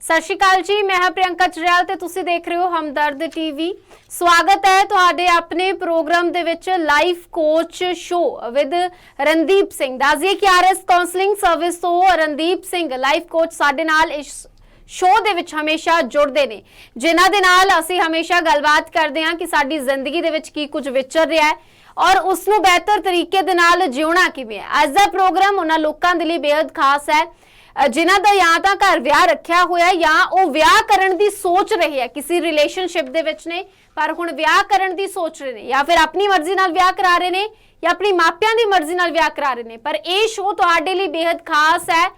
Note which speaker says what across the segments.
Speaker 1: सत श्री अकाल जी, मैं हाँ प्रियंका चरियाल ते तुसी देख रहे हो हमदर्द टीवी। स्वागत है तुहाडे अपने प्रोग्राम दे विच life coach show with Randeep Singh. दस दिए कि आरएस काउंसलिंग सर्विस तो रणदीप सिंह लाइफ कोच साडे नाल इस शो दे विच हमेशा जुड़ते हैं, जिन्हां दे नाल असीं हमेशा गलबात करते हैं कि साडी जिंदगी दे विच की कुछ विचर रहा है और उसनूं बेहतर तरीके दे नाल जिउणा किवें है। अज दा प्रोग्राम उन्हां लोकां दे लई बेहद खास है जिन्हां दा या तां घर विआह रखिया होया या वो विआह करन दी सोच रहे हैं, किसी रिलेशनशिप दे विच ने पर हुण विआह करन दी सोच रहे ने, या फिर अपनी मर्जी नाल विआह करा रहे ने या अपनी मापियां दी मर्जी नाल विआह करा रहे ने। पर यह शो तुहाडे लई बेहद खास है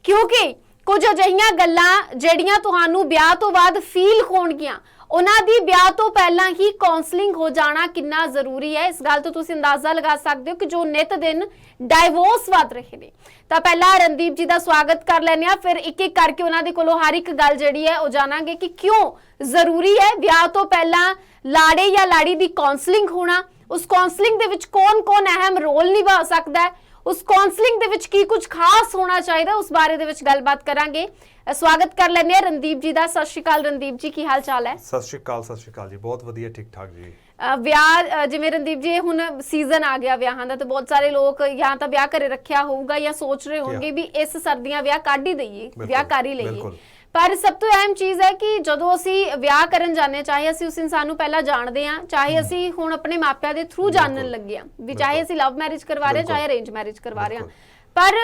Speaker 1: क्योंकि कुछ अजिहियां गल्लां जिहड़ियां तुहानूं विआह तो बाद फील होणगियां, उन्हां दी विआह तो पहलां ही काउंसलिंग हो जाना कितना जरूरी है। इस गल तो तुसीं अंदाजा लगा सकते हो कि जो नित दिन डाइवोर्स वध रहे ने। तो पहला रणदीप जी का स्वागत कर लैने, फिर एक एक करके उन्हां दे कोलों हर एक गल जिहड़ी है वो जानांगे कि क्यों जरूरी है विआह तो पहलां लाड़े या लाड़ी दी काउंसलिंग होना, उस काउंसलिंग दे विच कौन कौन अहम रोल निभा सकता है, उस काउंसलिंग दे विच की कुछ खास होना चाहिए, उस बारे दे विच गलबात करांगे। स्वागत कर लैने रणदीप जी का। सत श्री अकाल रणदीप जी, की हाल चाल है?
Speaker 2: सत श्री अकाल जी, बहुत वधिया, ठीक ठाक जी।
Speaker 1: ਵਿਆਹ ਜਿਵੇਂ ਰਣਦੀਪ ਜੀ ਹੁਣ ਸੀਜ਼ਨ ਆ ਗਿਆ ਵਿਆਹਾਂ ਦਾ, ਤੇ ਬਹੁਤ ਸਾਰੇ ਲੋਕ ਜਾਂ ਤਾਂ ਵਿਆਹ ਘਰੇ ਰੱਖਿਆ ਹੋਊਗਾ ਜਾਂ ਸੋਚ ਰਹੇ ਹੋਣਗੇ ਵੀ ਇਸ ਸਰਦੀਆਂ ਵਿਆਹ ਕੱਢ ਹੀ ਦਈਏ, ਵਿਆਹ ਕਰ ਹੀ ਲਈਏ। ਪਰ ਸਭ ਤੋਂ ਅਹਿਮ ਚੀਜ਼ ਹੈ ਕਿ ਜਦੋਂ ਅਸੀਂ ਵਿਆਹ ਕਰਨ ਜਾਂਦੇ, ਚਾਹੇ ਅਸੀਂ ਉਸ ਇਨਸਾਨ ਨੂੰ ਪਹਿਲਾਂ ਜਾਣਦੇ ਹਾਂ, ਚਾਹੇ ਅਸੀਂ ਹੁਣ ਆਪਣੇ ਮਾਪਿਆਂ ਦੇ ਥਰੂ ਜਾਣਨ ਲੱਗੇ ਹਾਂ, ਵੀ ਚਾਹੇ ਅਸੀਂ ਲਵ ਮੈਰਿਜ ਕਰਵਾ ਰਹੇ ਹਾਂ ਚਾਹੇ ਅਰੇਂਜ ਮੈਰਿਜ ਕਰਵਾ ਰਹੇ ਹਾਂ, ਪਰ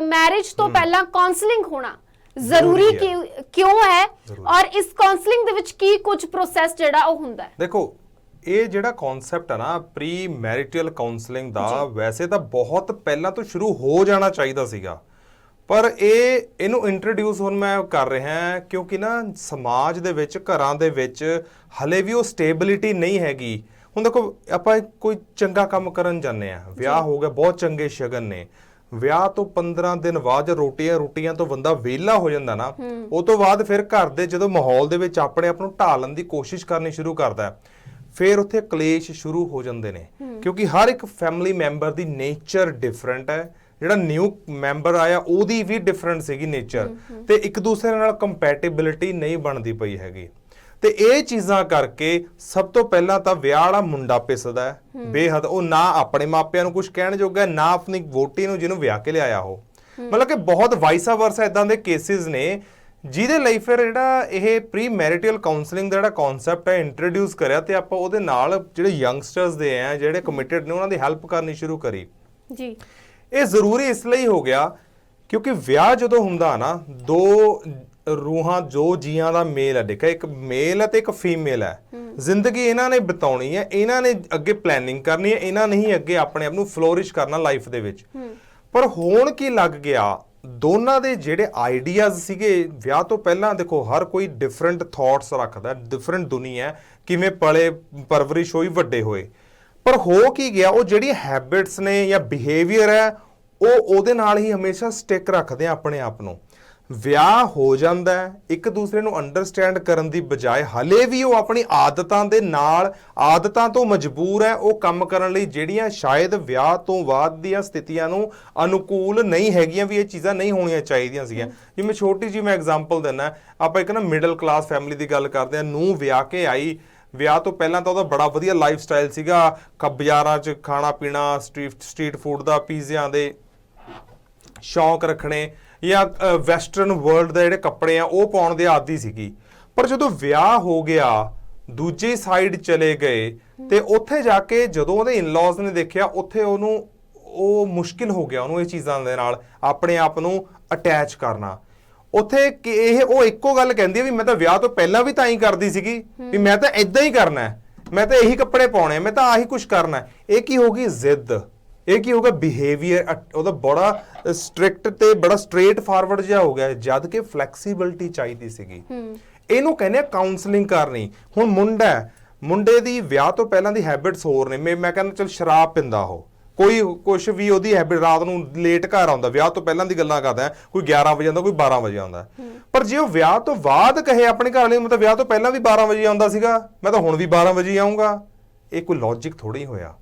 Speaker 1: मैरिज तो पहला काउंसलिंग होना जरूरी क्यों है और इस काउंसलिंग दे विच की कुछ प्रोसेस जिहड़ा ਉਹ ਹੁੰਦਾ ਹੈ?
Speaker 2: देखो ਇਹ ਜਿਹੜਾ ਕਨਸੈਪਟ ਹੈ ਨਾ ਪ੍ਰੀ ਮੈਰਿਟਲ ਕਾਉਂਸਲਿੰਗ ਦਾ, ਵੈਸੇ ਤਾਂ ਬਹੁਤ ਪਹਿਲਾਂ ਤੋਂ ਸ਼ੁਰੂ ਹੋ ਜਾਣਾ ਚਾਹੀਦਾ ਸੀਗਾ, ਪਰ ਇਹਨੂੰ ਇੰਟਰੋਡਿਊਸ ਹੁਣ ਮੈਂ ਕਰ ਰਿਹਾ ਕਿਉਂਕਿ ਨਾ ਸਮਾਜ ਦੇ ਵਿੱਚ, ਘਰਾਂ ਦੇ ਵਿੱਚ ਹਲੇ ਵੀ ਉਹ ਸਟੇਬਿਲਿਟੀ ਨਹੀਂ ਹੈਗੀ। ਹੁਣ ਦੇਖੋ ਆਪਾਂ ਕੋਈ ਚੰਗਾ ਕੰਮ ਕਰਨ ਜਾਂਦੇ ਆ, ਵਿਆਹ ਹੋ ਗਿਆ, ਬਹੁਤ ਚੰਗੇ ਸ਼ਗਨ ਨੇ, ਵਿਆਹ ਤੋਂ 15 ਦਿਨ ਬਾਅਦ ਰੋਟੀਆਂ ਤੋਂ ਬੰਦਾ ਵਿਹਲਾ ਹੋ ਜਾਂਦਾ ਨਾ, ਉਹ ਤੋਂ ਬਾਅਦ ਫਿਰ ਘਰ ਦੇ ਜਦੋਂ ਮਾਹੌਲ ਦੇ ਵਿੱਚ ਆਪਣੇ ਆਪ ਨੂੰ ਢਾਲਣ ਦੀ ਕੋਸ਼ਿਸ਼ ਕਰਨੀ ਸ਼ੁਰੂ ਕਰਦਾ, ਫਿਰ ਉੱਥੇ ਕਲੇਸ਼ ਸ਼ੁਰੂ ਹੋ ਜਾਂਦੇ ਨੇ ਕਿਉਂਕਿ ਹਰ ਇੱਕ ਫੈਮਿਲੀ ਮੈਂਬਰ ਦੀ ਨੇਚਰ ਡਿਫਰੈਂਟ ਹੈ। ਜਿਹੜਾ ਨਿਊ ਮੈਂਬਰ ਆਇਆ ਉਹਦੀ ਵੀ ਡਿਫਰੈਂਟ ਸੀਗੀ ਨੇਚਰ, ਤੇ ਇੱਕ ਦੂਸਰੇ ਨਾਲ ਕੰਪੈਟੀਬਿਲਿਟੀ ਨਹੀਂ ਬਣਦੀ ਪਈ ਹੈਗੀ। ਤੇ ਇਹ ਚੀਜ਼ਾਂ ਕਰਕੇ ਸਭ ਤੋਂ ਪਹਿਲਾਂ ਤਾਂ ਵਿਆਹ ਵਾਲਾ ਮੁੰਡਾ ਪਿਸਦਾ ਬੇਹੱਦ, ਉਹ ਨਾ ਆਪਣੇ ਮਾਪਿਆਂ ਨੂੰ ਕੁਝ ਕਹਿਣ ਜੋਗਾ, ਨਾ ਆਪਣੀ ਵੋਟੀ ਨੂੰ ਜਿਹਨੂੰ ਵਿਆਹ ਕੇ ਲਿਆਇਆ ਉਹ। ਮਤਲਬ ਕਿ ਬਹੁਤ ਵਾਈਸਾ ਵਰਸਾ ਇਦਾਂ ਦੇ ਕੇਸਿਸ ਨੇ ਜਿਹਦੇ ਲਈ ਫਿਰ ਜਿਹੜਾ ਇਹ ਪ੍ਰੀ ਮੈਰਿਟਲ ਕਾਉਂਸਲਿੰਗ ਦਾ ਜਿਹੜਾ ਕਨਸੈਪਟ ਹੈ ਇੰਟਰੋਡਿਊਸ ਕਰਿਆ, ਤੇ ਆਪਾਂ ਉਹਦੇ ਨਾਲ ਜਿਹੜੇ ਯੰਗਸਟਰਸ ਦੇ ਆ ਜਿਹੜੇ ਕਮਿਟਡ ਨੇ ਉਹਨਾਂ ਦੀ ਹੈਲਪ ਕਰਨੀ ਸ਼ੁਰੂ ਕਰੀ ਜੀ। ਇਹ ਜ਼ਰੂਰੀ ਇਸ ਲਈ ਹੋ ਗਿਆ ਕਿਉਂਕਿ ਵਿਆਹ ਜਦੋਂ ਹੁੰਦਾ ਨਾ, ਦੋ ਰੂਹਾਂ, ਜੋ ਜੀਆਂ ਦਾ ਮੇਲ ਹੈ, ਦੇਖਿਆ ਇੱਕ ਮੇਲ ਹੈ ਤੇ ਇੱਕ ਫੀਮੇਲ ਹੈ, ਜ਼ਿੰਦਗੀ ਇਹਨਾਂ ਨੇ ਬਿਤਾਉਣੀ ਹੈ, ਇਹਨਾਂ ਨੇ ਅੱਗੇ ਪਲੈਨਿੰਗ ਕਰਨੀ ਹੈ, ਇਹਨਾਂ ਨੇ ਹੀ ਅੱਗੇ ਆਪਣੇ ਆਪ ਨੂੰ ਫਲੋਰਿਸ਼ ਕਰਨਾ ਲਾਈਫ ਦੇ ਵਿੱਚ। ਪਰ ਹੋਣ ਕੀ ਲੱਗ ਗਿਆ, ਦੋਨਾਂ ਦੇ ਜਿਹੜੇ ਆਈਡੀਆਜ਼ ਸੀਗੇ ਵਿਆਹ ਤੋਂ ਪਹਿਲਾਂ, ਦੇਖੋ ਹਰ ਕੋਈ ਡਿਫਰੈਂਟ ਥਾਟਸ ਰੱਖਦਾ, ਡਿਫਰੈਂਟ ਦੁਨੀਆ, ਕਿਵੇਂ ਪਲੇ ਪਰਵਰਿਸ਼ ਹੋਈ, ਵੱਡੇ ਹੋਏ, ਪਰ ਹੋ ਕੀ ਗਿਆ, ਉਹ ਜਿਹੜੀ ਹੈਬਿਟਸ ਨੇ ਜਾਂ ਬਿਹੇਵੀਅਰ ਹੈ ਉਹਦੇ ਨਾਲ ਹੀ ਹਮੇਸ਼ਾ ਸਟਿਕ ਰੱਖਦੇ ਆ ਆਪਣੇ ਆਪ ਨੂੰ। ਵਿਆਹ ਹੋ ਜਾਂਦਾ, ਇੱਕ ਦੂਸਰੇ ਨੂੰ ਅੰਡਰਸਟੈਂਡ ਕਰਨ ਦੀ ਬਜਾਏ ਹਾਲੇ ਵੀ ਉਹ ਆਪਣੀ ਆਦਤਾਂ ਦੇ ਨਾਲ, ਆਦਤਾਂ ਤੋਂ ਮਜਬੂਰ ਹੈ ਉਹ ਕੰਮ ਕਰਨ ਲਈ ਜਿਹੜੀਆਂ ਸ਼ਾਇਦ ਵਿਆਹ ਤੋਂ ਬਾਅਦ ਦੀਆਂ ਸਥਿਤੀਆਂ ਨੂੰ ਅਨੁਕੂਲ ਨਹੀਂ ਹੈਗੀਆਂ, ਵੀ ਇਹ ਚੀਜ਼ਾਂ ਨਹੀਂ ਹੋਣੀਆਂ ਚਾਹੀਦੀਆਂ ਸੀਗੀਆਂ। ਜਿਵੇਂ ਛੋਟੀ ਜਿਹੀ ਮੈਂ ਐਗਜ਼ਾਮਪਲ ਦਿੰਦਾ, ਆਪਾਂ ਇੱਕ ਨਾ ਮਿਡਲ ਕਲਾਸ ਫੈਮਿਲੀ ਦੀ ਗੱਲ ਕਰਦੇ ਹਾਂ, ਨੂੰ ਵਿਆਹ ਕੇ ਆਈ, ਵਿਆਹ ਤੋਂ ਪਹਿਲਾਂ ਤਾਂ ਉਹਦਾ ਬੜਾ ਵਧੀਆ ਲਾਈਫ ਸਟਾਈਲ ਸੀਗਾ, ਬਾਜ਼ਾਰਾਂ 'ਚ ਖਾਣਾ ਪੀਣਾ, ਸਟਰੀਟ ਫੂਡ ਦਾ, ਪੀਜ਼ਿਆਂ ਦੇ ਸ਼ੌਂਕ ਰੱਖਣੇ, ਜਾਂ ਵੈਸਟਰਨ ਵਰਲਡ ਦੇ ਜਿਹੜੇ ਕੱਪੜੇ ਆ ਉਹ ਪਾਉਣ ਦੇ ਆਦੀ ਸੀਗੀ। ਪਰ ਜਦੋਂ ਵਿਆਹ ਹੋ ਗਿਆ, ਦੂਜੀ ਸਾਈਡ ਚਲੇ ਗਏ, ਤੇ ਉੱਥੇ ਜਾ ਕੇ ਜਦੋਂ ਉਹਦੇ ਇਨਲॉज ਨੇ ਦੇਖਿਆ, ਉੱਥੇ ਉਹਨੂੰ ਉਹ ਮੁਸ਼ਕਿਲ ਹੋ ਗਿਆ ਉਹਨੂੰ ਇਹ ਚੀਜ਼ਾਂ ਦੇ ਨਾਲ ਆਪਣੇ ਆਪ ਨੂੰ ਅਟੈਚ ਕਰਨਾ। ਉੱਥੇ ਉਹ ਇੱਕੋ ਗੱਲ ਕਹਿੰਦੀ ਹੈ ਵੀ ਮੈਂ ਤਾਂ ਵਿਆਹ ਤੋਂ ਪਹਿਲਾਂ ਵੀ ਤਾਂ ਹੀ ਕਰਦੀ ਸੀਗੀ, ਵੀ ਮੈਂ ਤਾਂ ਇਦਾਂ ਹੀ ਕਰਨਾ, ਮੈਂ ਤਾਂ ਇਹੀ ਕੱਪੜੇ ਪਾਉਣੇ, ਮੈਂ ਤਾਂ ਆਹੀ ਕੁਛ ਕਰਨਾ। ਇਹ ਕੀ ਹੋ ਗਈ ਜ਼ਿੱਦ, ਇਹ ਕੀ ਹੋ ਗਿਆ ਬਿਹੇਵੀਅਰ, ਉਹਦਾ ਬੜਾ ਸਟ੍ਰਿਕਟ ਤੇ ਬੜਾ ਸਟ੍ਰੇਟ ਫਾਰਵਰਡ ਜਿਹਾ ਹੋ ਗਿਆ, ਜਦ ਕਿ ਫਲੈਕਸੀਬਿਲਿਟੀ ਚਾਹੀਦੀ ਸੀਗੀ। ਇਹਨੂੰ ਕਹਿੰਦੇ ਆ ਕਾਉਂਸਲਿੰਗ ਕਰਨੀ। ਹੁਣ ਮੁੰਡੇ ਦੀ ਵਿਆਹ ਤੋਂ ਪਹਿਲਾਂ ਦੀ ਹੈਬਿਟਸ ਹੋਰ ਨੇ, ਮੈਂ ਕਹਿੰਦਾ ਚਲ ਸ਼ਰਾਬ ਪੀਂਦਾ, ਉਹ ਕੋਈ ਕੁਛ ਵੀ ਉਹਦੀ ਹੈਬਿਟ, ਰਾਤ ਨੂੰ ਲੇਟ ਘਰ ਆਉਂਦਾ, ਵਿਆਹ ਤੋਂ ਪਹਿਲਾਂ ਦੀ ਗੱਲਾਂ ਕਰਦਾ, ਕੋਈ 11 ਵਜੇ ਆਉਂਦਾ, ਕੋਈ 12 ਵਜੇ ਆਉਂਦਾ। ਪਰ ਜੇ ਉਹ ਵਿਆਹ ਤੋਂ ਬਾਅਦ ਕਹੇ ਆਪਣੇ ਘਰ ਵਾਲੇ, ਮੈਂ ਤਾਂ ਵਿਆਹ ਤੋਂ ਪਹਿਲਾਂ ਵੀ 12 ਵਜੇ ਆਉਂਦਾ ਸੀਗਾ, ਮੈਂ ਤਾਂ ਹੁਣ ਵੀ 12 ਵਜੇ ਆਊਂਗਾ, ਇਹ ਕੋਈ ਲੌਜਿਕ ਥੋੜੀ ਹੋਇਆ।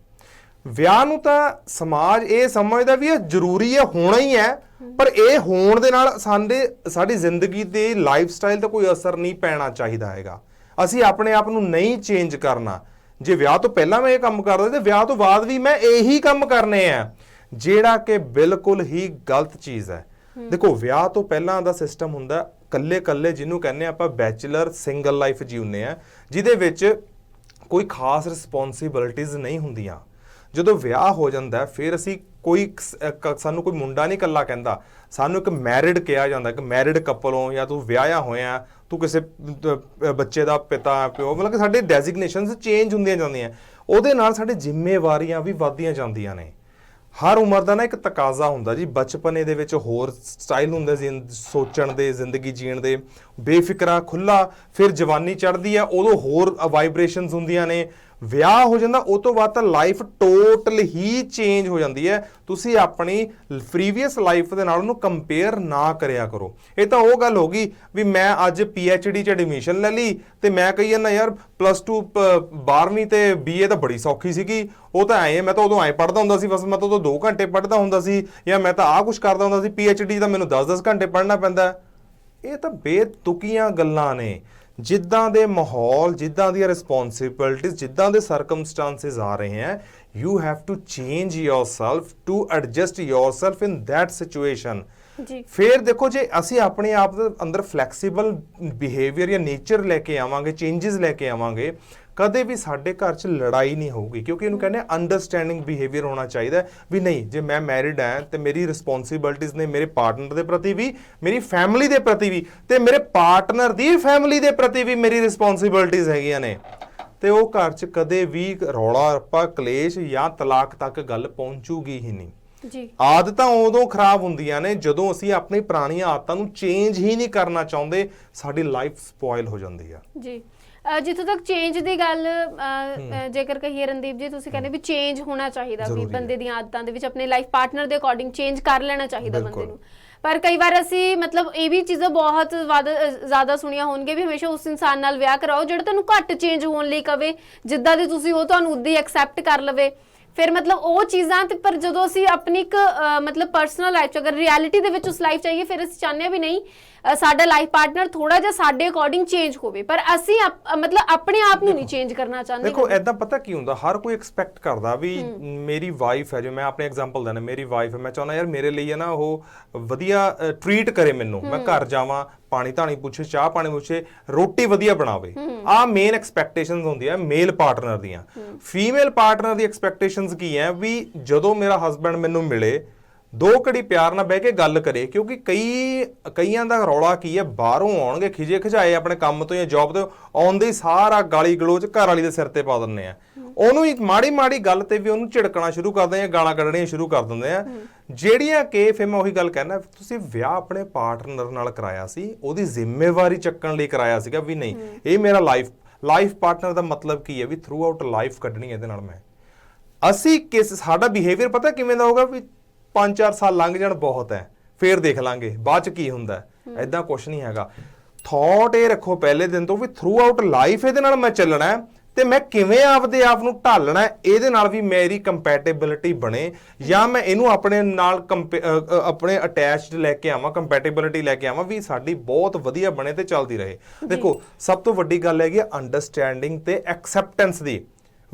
Speaker 2: ਵਿਆਹ ਨੂੰ ਤਾਂ ਸਮਾਜ ਇਹ ਸਮਝਦਾ ਵੀ ਇਹ ਜ਼ਰੂਰੀ ਹੈ, ਹੋਣਾ ਹੀ ਹੈ, ਪਰ ਇਹ ਹੋਣ ਦੇ ਨਾਲ ਸਾਡੀ ਜ਼ਿੰਦਗੀ ਦੇ ਲਾਈਫ ਸਟਾਈਲ ਤੇ ਕੋਈ ਅਸਰ ਨਹੀਂ ਪੈਣਾ ਚਾਹੀਦਾ ਹੈਗਾ। ਅਸੀਂ ਆਪਣੇ ਆਪ ਨੂੰ ਨਹੀਂ ਚੇਂਜ ਕਰਨਾ। ਜੇ ਵਿਆਹ ਤੋਂ ਪਹਿਲਾਂ ਮੈਂ ਇਹ ਕੰਮ ਕਰਦਾ ਤੇ ਵਿਆਹ ਤੋਂ ਬਾਅਦ ਵੀ ਮੈਂ ਇਹੀ ਕੰਮ ਕਰਨੇ ਆ, ਜਿਹੜਾ ਕਿ ਬਿਲਕੁਲ ਹੀ ਗਲਤ ਚੀਜ਼ ਹੈ। ਦੇਖੋ, ਵਿਆਹ ਤੋਂ ਪਹਿਲਾਂ ਦਾ ਸਿਸਟਮ ਹੁੰਦਾ ਕੱਲੇ ਜਿਹਨੂੰ ਕਹਿੰਦੇ ਆਪਾਂ ਬੈਚਲਰ ਸਿੰਗਲ ਲਾਈਫ ਜਿਉਂਦੇ ਆ, ਜਿਹਦੇ ਵਿੱਚ ਕੋਈ ਖਾਸ ਰਿਸਪੌਂਸਿਬਿਲਿਟੀਜ਼ ਨਹੀਂ ਹੁੰਦੀਆਂ। ਜਦੋਂ ਵਿਆਹ ਹੋ ਜਾਂਦਾ ਫਿਰ ਅਸੀਂ ਸਾਨੂੰ ਕੋਈ ਮੁੰਡਾ ਨਹੀਂ ਇਕੱਲਾ ਕਹਿੰਦਾ, ਸਾਨੂੰ ਇੱਕ ਮੈਰਿਡ ਕਿਹਾ ਜਾਂਦਾ, ਇੱਕ ਮੈਰਿਡ ਕਪਲ ਹੋ ਜਾਂ ਤੂੰ ਵਿਆਹਿਆ ਹੋਇਆ, ਤੂੰ ਕਿਸੇ ਬੱਚੇ ਦਾ ਪਿਤਾ ਪਿਓ, ਮਤਲਬ ਕਿ ਸਾਡੇ ਡੈਜ਼ਿਗਨੇਸ਼ਨਸ ਚੇਂਜ ਹੁੰਦੀਆਂ ਜਾਂਦੀਆਂ। ਉਹਦੇ ਨਾਲ ਸਾਡੇ ਜ਼ਿੰਮੇਵਾਰੀਆਂ ਵੀ ਵੱਧਦੀਆਂ ਜਾਂਦੀਆਂ ਨੇ। ਹਰ ਉਮਰ ਦਾ ਨਾ ਇੱਕ ਤਕਾਜ਼ਾ ਹੁੰਦਾ ਜੀ। ਬਚਪਨੇ ਦੇ ਵਿੱਚ ਹੋਰ ਸਟਾਈਲ ਹੁੰਦੇ ਸੋਚਣ ਦੇ, ਜ਼ਿੰਦਗੀ ਜੀਣ ਦੇ, ਬੇਫਿਕਰਾ ਖੁੱਲਾ। ਫਿਰ ਜਵਾਨੀ ਚੜ੍ਹਦੀ ਆ, ਉਦੋਂ ਹੋਰ ਵਾਈਬ੍ਰੇਸ਼ਨਸ ਹੁੰਦੀਆਂ ਨੇ। ਵਿਆਹ ਹੋ ਜਾਂਦਾ, ਉਹ ਤੋਂ ਬਾਅਦ ਤਾਂ ਲਾਈਫ ਟੋਟਲ ਹੀ ਚੇਂਜ ਹੋ ਜਾਂਦੀ ਹੈ। ਤੁਸੀਂ ਆਪਣੀ ਪ੍ਰੀਵੀਅਸ ਲਾਈਫ ਦੇ ਨਾਲ ਉਹਨੂੰ ਕੰਪੇਅਰ ਨਾ ਕਰਿਆ ਕਰੋ। ਇਹ ਤਾਂ ਉਹ ਗੱਲ ਹੋ ਗਈ ਵੀ ਮੈਂ ਅੱਜ PhD 'ਚ ਐਡਮਿਸ਼ਨ ਲੈ ਲਈ ਤੇ ਮੈਂ ਕਹੀ ਜਾਂਦਾ ਯਾਰ +2 12ਵੀਂ ਤੇ BA ਤਾਂ ਬੜੀ ਸੌਖੀ ਸੀਗੀ, ਉਹ ਤਾਂ ਐਂ, ਮੈਂ ਤਾਂ ਉਦੋਂ ਐਂ ਪੜ੍ਹਦਾ ਹੁੰਦਾ ਸੀ, ਬਸ ਮੈਂ ਤਾਂ ਉਦੋਂ 2 ਘੰਟੇ ਪੜ੍ਹਦਾ ਹੁੰਦਾ ਸੀ, ਜਾਂ ਮੈਂ ਤਾਂ ਆਹ ਕੁਛ ਕਰਦਾ ਹੁੰਦਾ ਸੀ। PhD ਤਾਂ ਮੈਨੂੰ 10-10 ਘੰਟੇ ਪੜ੍ਹਨਾ ਪੈਂਦਾ। ਇਹ ਤਾਂ ਬੇਤੁਕੀਆਂ ਗੱਲਾਂ ਨੇ। ਜਿੱਦਾਂ ਦੇ ਮਾਹੌਲ, ਜਿੱਦਾਂ ਦੀਆਂ ਰਿਸਪੌਂਸਿਬਿਲਿਟੀਜ਼, ਜਿੱਦਾਂ ਦੇ ਸਰਕਮਸਟੈਂਸਿਸ ਆ ਰਹੇ ਹੈ, you have to change yourself to adjust yourself in that situation. ਫਿਰ ਦੇਖੋ, ਜੇ ਅਸੀਂ ਆਪਣੇ ਆਪ ਦੇ ਅੰਦਰ ਫਲੈਕਸੀਬਲ ਬਿਹੇਵੀਅਰ ਜਾਂ ਨੇਚਰ ਲੈ ਕੇ ਆਵਾਂਗੇ, ਚੇਂਜਸ ਲੈ ਕੇ ਆਵਾਂਗੇ, ਕਦੇ ਵੀ ਸਾਡੇ ਘਰ 'ਚ ਲੜਾਈ ਨਹੀਂ ਹੋਊਗੀ। ਕਿਉਂਕਿ ਇਹਨੂੰ ਕਹਿੰਦੇ ਅੰਡਰਸਟੈਂਡਿੰਗ ਬਿਹੇਵੀਅਰ ਹੋਣਾ ਚਾਹੀਦਾ ਵੀ ਨਹੀਂ, ਜੇ ਮੈਂ ਮੈਰਿਡ ਹਾਂ ਤੇ ਮੇਰੀ ਰਿਸਪੌਂਸਿਬਿਲਿਟੀਜ਼ ਨੇ ਮੇਰੇ ਪਾਰਟਨਰ ਦੇ ਪ੍ਰਤੀ ਵੀ, ਮੇਰੀ ਫੈਮਿਲੀ ਦੇ ਪ੍ਰਤੀ ਵੀ, ਤੇ ਮੇਰੇ ਪਾਰਟਨਰ ਦੀ ਫੈਮਿਲੀ ਦੇ ਪ੍ਰਤੀ ਵੀ ਮੇਰੀ ਰਿਸਪੌਂਸਿਬਿਲਿਟੀਜ਼ ਹੈਗੀਆਂ ਨੇ। ਤੇ ਉਹ ਘਰ 'ਚ ਕਦੇ ਵੀ ਰੌਲਾ ਰੱਪਾ, ਕਲੇਸ਼ ਜਾਂ ਤਲਾਕ ਤੱਕ ਗੱਲ ਪਹੁੰਚੂਗੀ ਹੀ ਨਹੀਂ।
Speaker 1: ਜੀ,
Speaker 2: ਆਦਤਾਂ ਉਦੋਂ ਖਰਾਬ ਹੁੰਦੀਆਂ ਨੇ ਜਦੋਂ ਅਸੀਂ ਆਪਣੀ ਪੁਰਾਣੀਆਂ ਆਦਤਾਂ ਨੂੰ ਚੇਂਜ ਹੀ ਨਹੀਂ ਕਰਨਾ ਚਾਹੁੰਦੇ। ਸਾਡੀ ਲਾਈਫ ਸਪੋਇਲ ਹੋ ਜਾਂਦੀ ਆ।
Speaker 1: ਜੀ, ਜਿੱਥੋਂ ਤੱਕ ਚੇਂਜ ਦੀ ਗੱਲ ਜੇਕਰ ਕਹੀਏ ਰਣਦੀਪ ਜੀ, ਤੁਸੀਂ ਕਹਿੰਦੇ ਵੀ ਚੇਂਜ ਹੋਣਾ ਚਾਹੀਦਾ, ਵੀ ਬੰਦੇ ਦੀਆਂ ਆਦਤਾਂ ਦੇ ਵਿੱਚ ਆਪਣੇ ਲਾਈਫ ਪਾਰਟਨਰ ਦੇ ਅਕੋਰਡਿੰਗ ਚੇਂਜ ਕਰ ਲੈਣਾ ਚਾਹੀਦਾ ਬੰਦੇ ਨੂੰ। ਪਰ ਕਈ ਵਾਰ ਅਸੀਂ ਮਤਲਬ ਇਹ ਵੀ ਚੀਜ਼ਾਂ ਬਹੁਤ ਜ਼ਿਆਦਾ ਸੁਣੀਆਂ ਹੋਣਗੇ ਵੀ ਹਮੇਸ਼ਾ ਉਸ ਇਨਸਾਨ ਨਾਲ ਵਿਆਹ ਕਰਾਓ ਜਿਹੜਾ ਤੁਹਾਨੂੰ ਘੱਟ ਚੇਂਜ ਹੋਣ ਲਈ ਕਵੇ, ਜਿੱਦਾਂ ਦੇ ਤੁਸੀਂ ਹੋ ਤੁਹਾਨੂੰ ਉਦਾਂ ਹੀ ਐਕਸੈਪਟ ਕਰ ਲਵੇ। ਫਿਰ ਮਤਲਬ ਉਹ ਚੀਜ਼ਾਂ ਤੇ, ਪਰ ਜਦੋਂ ਅਸੀਂ ਆਪਣੀ ਇੱਕ ਮਤਲਬ ਪਰਸਨਲ ਲਾਈਫ 'ਚ ਅਗਰ ਰਿਐਲਿਟੀ ਦੇ ਵਿੱਚ ਉਸ ਲਾਈਫ ਚਾਹੀਏ, ਫਿਰ ਅਸੀਂ ਚਾਹੁੰਦੇ ਹਾਂ ਵੀ ਨਹੀਂ ਸਾਡਾ ਲਾਈਫ ਪਾਰਟਨਰ ਥੋੜਾ ਜਿਹਾ ਸਾਡੇ ਅਕੋਰਡਿੰਗ ਚੇਂਜ ਹੋਵੇ, ਪਰ ਅਸੀਂ ਮਤਲਬ ਆਪਣੇ ਆਪ ਨੂੰ ਨਹੀਂ ਚੇਂਜ ਕਰਨਾ ਚਾਹੁੰਦੇ।
Speaker 2: ਦੇਖੋ, ਐਦਾਂ ਪਤਾ ਕੀ ਹੁੰਦਾ, ਹਰ ਕੋਈ ਐਕਸਪੈਕਟ ਕਰਦਾ ਵੀ ਮੇਰੀ ਵਾਈਫ ਹੈ, ਜੋ ਮੈਂ ਆਪਣੇ ਐਗਜ਼ਾਮਪਲ ਦੇਣਾ, ਮੇਰੀ ਵਾਈਫ ਹੈ, ਮੈਂ ਚਾਹੁੰਦਾ ਯਾਰ ਮੇਰੇ ਲਈ ਹੈ ਨਾ ਉਹ ਵਧੀਆ ਟਰੀਟ ਕਰੇ ਮੈਨੂੰ, ਮੈਂ ਘਰ ਜਾਵਾਂ, ਪਾਣੀ ਧਾਣੀ ਪੁੱਛੇ, ਚਾਹ ਪਾਣੀ ਪੁੱਛੇ, ਰੋਟੀ ਵਧੀਆ ਬਣਾਵੇ। ਆਹ ਮੇਨ ਐਕਸਪੈਕਟੇਸ਼ਨਸ ਹੁੰਦੀਆਂ ਮੇਲ ਪਾਰਟਨਰ ਦੀਆਂ। ਫੀਮੇਲ ਪਾਰਟਨਰ ਦੀ ਐਕਸਪੈਕਟੇਸ਼ਨਸ ਕੀ ਹੈ ਵੀ ਜਦੋਂ ਮੇਰਾ ਹਸਬੈਂਡ ਮੈਨੂੰ ਮਿਲੇ, 2 ਘੜੀ ਪਿਆਰ ਨਾਲ ਬਹਿ ਕੇ ਗੱਲ ਕਰੇ। ਕਿਉਂਕਿ ਕਈਆਂ ਦਾ ਰੌਲਾ ਕੀ ਹੈ, ਬਾਹਰੋਂ ਆਉਣਗੇ ਖਿਜੇ ਖਿਜਾਏ ਆਪਣੇ ਕੰਮ ਤੋਂ ਜਾਂ ਜੌਬ ਤੋਂ, ਆਉਂਦੇ ਹੀ ਸਾਰਾ ਗਾਲੀ ਗਲੋਚ ਘਰ ਵਾਲੀ ਦੇ ਸਿਰ ਤੇ ਪਾ ਦਿੰਦੇ ਆ। ਉਹਨੂੰ ਇੱਕ ਮਾੜੀ ਗੱਲ ਤੇ ਵੀ ਉਹਨੂੰ ਝਿੜਕਣਾ ਸ਼ੁਰੂ ਕਰਦੇ ਆ, ਗਾਲਾਂ ਕੱਢਣੀਆਂ ਸ਼ੁਰੂ ਕਰ ਦਿੰਦੇ ਆ, ਜਿਹੜੀਆਂ ਕਿ ਫਿਰ ਮੈਂ ਉਹੀ ਗੱਲ ਕਹਿਣਾ, ਤੁਸੀਂ ਵਿਆਹ ਆਪਣੇ ਪਾਰਟਨਰ ਨਾਲ ਕਰਾਇਆ ਸੀ, ਉਹਦੀ ਜ਼ਿੰਮੇਵਾਰੀ ਚੱਕਣ ਲਈ ਕਰਾਇਆ ਸੀਗਾ ਵੀ ਨਹੀਂ ਇਹ ਮੇਰਾ ਲਾਈਫ ਪਾਰਟਨਰ ਦਾ ਮਤਲਬ ਕੀ ਹੈ ਵੀ ਥਰੂ ਆਊਟ ਲਾਈਫ ਕੱਢਣੀ ਇਹਦੇ ਨਾਲ ਮੈਂ। ਅਸੀਂ ਸਾਡਾ ਬਿਹੇਵੀਅਰ ਪਤਾ ਕਿਵੇਂ ਦਾ ਹੋਊਗਾ ਵੀ 5-4 ਸਾਲ ਲੰਘ ਜਾਣ ਬਹੁਤ ਹੈ, ਫੇਰ ਦੇਖ ਲਾਂਗੇ ਬਾਅਦ 'ਚ ਕੀ ਹੁੰਦਾ। ਐਦਾਂ ਕੁਛ ਨਹੀਂ ਹੈਗਾ। ਥੌਟ ਇਹ ਰੱਖੋ ਪਹਿਲੇ ਦਿਨ ਤੋਂ ਵੀ ਥਰੂ ਆਊਟ ਲਾਈਫ ਇਹਦੇ ਨਾਲ ਮੈਂ ਚੱਲਣਾ ਹੈ, ਤੇ ਮੈਂ ਕਿਵੇਂ ਆਪਦੇ ਆਪ ਨੂੰ ਢਾਲਣਾ, ਇਹਦੇ ਨਾਲ ਵੀ ਮੇਰੀ ਕੰਪੈਟੇਬਿਲਿਟੀ ਬਣੇ, ਜਾਂ ਮੈਂ ਇਹਨੂੰ ਆਪਣੇ ਨਾਲ ਆਪਣੇ ਅਟੈਚਡ ਲੈ ਕੇ ਆਵਾਂ, ਕੰਪੈਟੇਬਿਲਿਟੀ ਲੈ ਕੇ ਆਵਾਂ ਵੀ ਸਾਡੀ ਬਹੁਤ ਵਧੀਆ ਬਣੇ ਤੇ ਚੱਲਦੀ ਰਹੇ। ਦੇਖੋ, ਸਭ ਤੋਂ ਵੱਡੀ ਗੱਲ ਹੈਗੀ ਅੰਡਰਸਟੈਂਡਿੰਗ ਤੇ ਐਕਸੈਪਟੈਂਸ ਦੀ,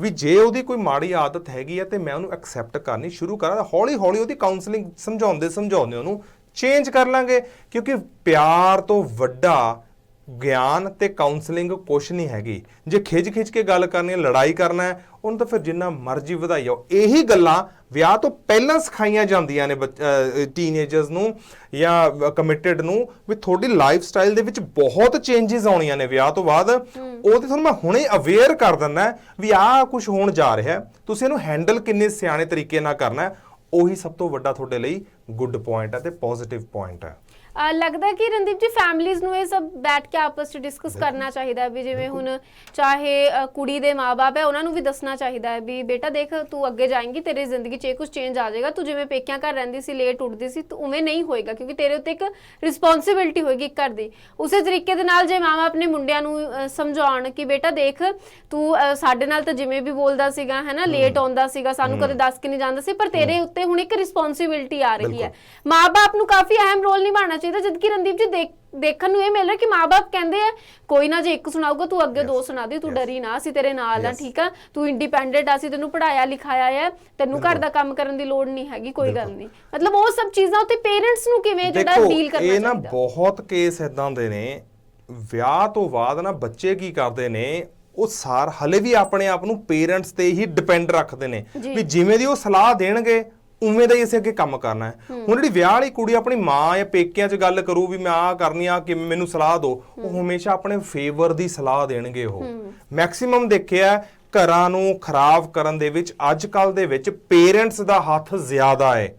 Speaker 2: ਵੀ ਜੇ ਉਹਦੀ ਕੋਈ ਮਾੜੀ ਆਦਤ ਹੈਗੀ ਆ ਤੇ ਮੈਂ ਉਹਨੂੰ ਐਕਸੈਪਟ ਕਰਨੀ ਸ਼ੁਰੂ ਕਰਾਂ, ਹੌਲੀ ਹੌਲੀ ਉਹਦੀ ਕਾਉਂਸਲਿੰਗ ਸਮਝਾਉਂਦੇ ਉਹਨੂੰ ਚੇਂਜ ਕਰ ਲਾਂਗੇ। ਕਿਉਂਕਿ ਪਿਆਰ ਤੋਂ ਵੱਡਾ ਗਿਆਨ ਤੇ ਕਾਉਂਸਲਿੰਗ ਕੁਛ ਨਹੀਂ ਹੈਗੀ। ਜੇ ਖਿੱਚ ਕੇ ਗੱਲ ਕਰਨੀ ਹੈ, ਲੜਾਈ ਕਰਨਾ ਹੈ, ਉਹਨੂੰ ਤਾਂ ਫਿਰ ਜਿੰਨਾ ਮਰਜ਼ੀ ਵਧਾਈ ਜਾਓ। ਇਹੀ ਗੱਲਾਂ ਵਿਆਹ ਤੋਂ ਪਹਿਲਾਂ ਸਿਖਾਈਆਂ ਜਾਂਦੀਆਂ ਨੇ ਟੀਨੇਜਰਸ ਨੂੰ ਜਾਂ ਕਮਿਟਡ ਨੂੰ, ਵੀ ਤੁਹਾਡੀ ਲਾਈਫ ਸਟਾਈਲ ਦੇ ਵਿੱਚ ਬਹੁਤ ਚੇਂਜਸ ਆਉਣੀਆਂ ਨੇ ਵਿਆਹ ਤੋਂ ਬਾਅਦ। ਉਹ ਤੇ ਤੁਹਾਨੂੰ ਮੈਂ ਹੁਣੇ ਅਵੇਅਰ ਕਰ ਦਿੰਦਾ ਵੀ ਆਹ ਕੁਝ ਹੋਣ ਜਾ ਰਿਹਾ, ਤੁਸੀਂ ਇਹਨੂੰ ਹੈਂਡਲ ਕਿੰਨੇ ਸਿਆਣੇ ਤਰੀਕੇ ਨਾਲ ਕਰਨਾ। ਉਹੀ ਸਭ ਤੋਂ ਵੱਡਾ ਤੁਹਾਡੇ ਲਈ ਗੁੱਡ ਪੁਆਇੰਟ ਹੈ ਤੇ ਪੋਜ਼ਿਟਿਵ ਪੁਆਇੰਟ ਹੈ।
Speaker 1: ਲੱਗਦਾ ਕਿ ਰਣਦੀਪ ਜੀ ਫੈਮਲੀਜ਼ ਨੂੰ ਇਹ ਸਭ ਬੈਠ ਕੇ ਆਪਸ ਵਿੱਚ ਡਿਸਕਸ ਕਰਨਾ ਚਾਹੀਦਾ ਵੀ ਜਿਵੇਂ ਹੁਣ ਚਾਹੇ ਕੁੜੀ ਦੇ ਮਾਪੇ ਹੈ ਉਹਨਾਂ ਨੂੰ ਵੀ ਦੱਸਣਾ ਚਾਹੀਦਾ ਹੈ ਵੀ ਬੇਟਾ ਦੇਖ ਤੂੰ ਅੱਗੇ ਜਾਏਂਗੀ, ਤੇਰੀ ਜ਼ਿੰਦਗੀ 'ਚ ਕੁਝ ਚੇਂਜ ਆ ਜਾਏਗਾ, ਤੂੰ ਜਿਵੇਂ ਪੇਕਿਆਂ ਘਰ ਰਹਿੰਦੀ ਸੀ, ਲੇਟ ਉੱਠਦੀ ਸੀ, ਤੂੰ ਉਵੇਂ ਨਹੀਂ ਹੋਏਗਾ ਕਿਉਂਕਿ ਤੇਰੇ ਉੱਤੇ ਇੱਕ ਰਿਸਪੌਂਸਿਬਿਲਿਟੀ ਹੋਏਗੀ ਇੱਕ ਘਰ ਦੀ। ਉਸੇ ਤਰੀਕੇ ਦੇ ਨਾਲ ਜੇ ਮਾਂ ਆਪਣੇ ਮੁੰਡਿਆਂ ਨੂੰ ਸਮਝਾਉਣ ਕਿ ਬੇਟਾ ਦੇਖ ਤੂੰ ਸਾਡੇ ਨਾਲ ਤਾਂ ਜਿਵੇਂ ਵੀ ਬੋਲਦਾ ਸੀਗਾ ਹੈ ਨਾ, ਲੇਟ ਆਉਂਦਾ ਸੀਗਾ, ਸਾਨੂੰ ਕਦੇ ਦੱਸ ਕੇ ਨਹੀਂ ਜਾਂਦਾ ਸੀ, ਪਰ ਤੇਰੇ ਉੱਤੇ ਹੁਣ ਇੱਕ ਰਿਸਪੌਂਸਿਬਿਲਿਟੀ ਆ ਰਹੀ ਹੈ। ਮਾਂ-ਬਾਪ ਨੂੰ ਕਾਫੀ ਅਹਿਮ ਰੋਲ ਨਿਭਾਉਣਾ ਚਾਹੀਦਾ, ਜਦਕਿ ਰਣਦੀਪ ਜੀ ਦੇਖਣ ਨੂੰ ਇਹ ਮਿਲ ਰਿਹਾ ਕਿ ਮਾਂ-ਬਾਪ ਕਹਿੰਦੇ ਆ ਕੋਈ ਨਾ ਜੇ ਇੱਕ ਸੁਣਾਊਗਾ ਤੂੰ ਅੱਗੇ ਦੋ ਸੁਣਾ ਦੇ, ਤੂੰ ਡਰੀ ਨਾ, ਅਸੀਂ ਤੇਰੇ ਨਾਲ ਆ, ਠੀਕ ਆ, ਤੂੰ ਇੰਡੀਪੈਂਡੈਂਟ ਆ, ਅਸੀਂ ਤੈਨੂੰ ਪੜਾਇਆ ਲਿਖਾਇਆ ਹੈ, ਤੈਨੂੰ ਘਰ ਦਾ ਕੰਮ ਕਰਨ ਦੀ ਲੋੜ ਨਹੀਂ ਹੈਗੀ, ਕੋਈ ਗੱਲ ਨਹੀਂ। ਮਤਲਬ ਉਹ ਸਭ ਚੀਜ਼ਾਂ ਉੱਤੇ ਪੇਰੈਂਟਸ ਨੂੰ ਕਿਵੇਂ ਜਿਹੜਾ ਡੀਲ ਕਰਨਾ ਚਾਹੀਦਾ।
Speaker 2: ਇਹ ਨਾ ਬਹੁਤ ਕੇਸ ਇਦਾਂ ਦੇ ਨੇ, ਵਿਆਹ ਤੋਂ ਬਾਅਦ ਨਾ ਬੱਚੇ ਕੀ ਕਰਦੇ ਨੇ, ਉਹ ਹਲੇ ਵੀ ਆਪਣੇ ਆਪ ਨੂੰ ਪੇਰੈਂਟਸ ਤੇ ਹੀ ਡਿਪੈਂਡ ਰੱਖਦੇ ਨੇ ਵੀ ਜਿਵੇਂ ਦੀ ਉਹ ਸਲਾਹ ਦੇਣਗੇ ਉਵੇਂ ਦਾ ਹੀ ਅਸੀਂ ਅੱਗੇ ਕੰਮ ਕਰਨਾ ਹੈ। ਹੁਣ ਜਿਹੜੀ ਵਿਆਹ ਵਾਲੀ ਕੁੜੀ ਆਪਣੀ ਮਾਂ ਜਾਂ ਪੇਕਿਆਂ 'ਚ ਗੱਲ ਕਰੂ ਵੀ ਮੈਂ ਆਹ ਕਰਨੀ ਆ ਕਿ ਮੈਨੂੰ ਸਲਾਹ ਦਿਓ, ਉਹ ਹਮੇਸ਼ਾ ਆਪਣੇ ਫੇਵਰ ਦੀ ਸਲਾਹ ਦੇਣਗੇ। ਉਹ ਮੈਕਸਿਮਮ ਦੇਖਿਆ ਘਰਾਂ ਨੂੰ ਖਰਾਬ ਕਰਨ ਦੇ ਵਿੱਚ ਅੱਜ ਕੱਲ ਦੇ ਵਿੱਚ ਪੇਰੈਂਟਸ ਦਾ ਹੱਥ ਜ਼ਿਆਦਾ ਹੈ।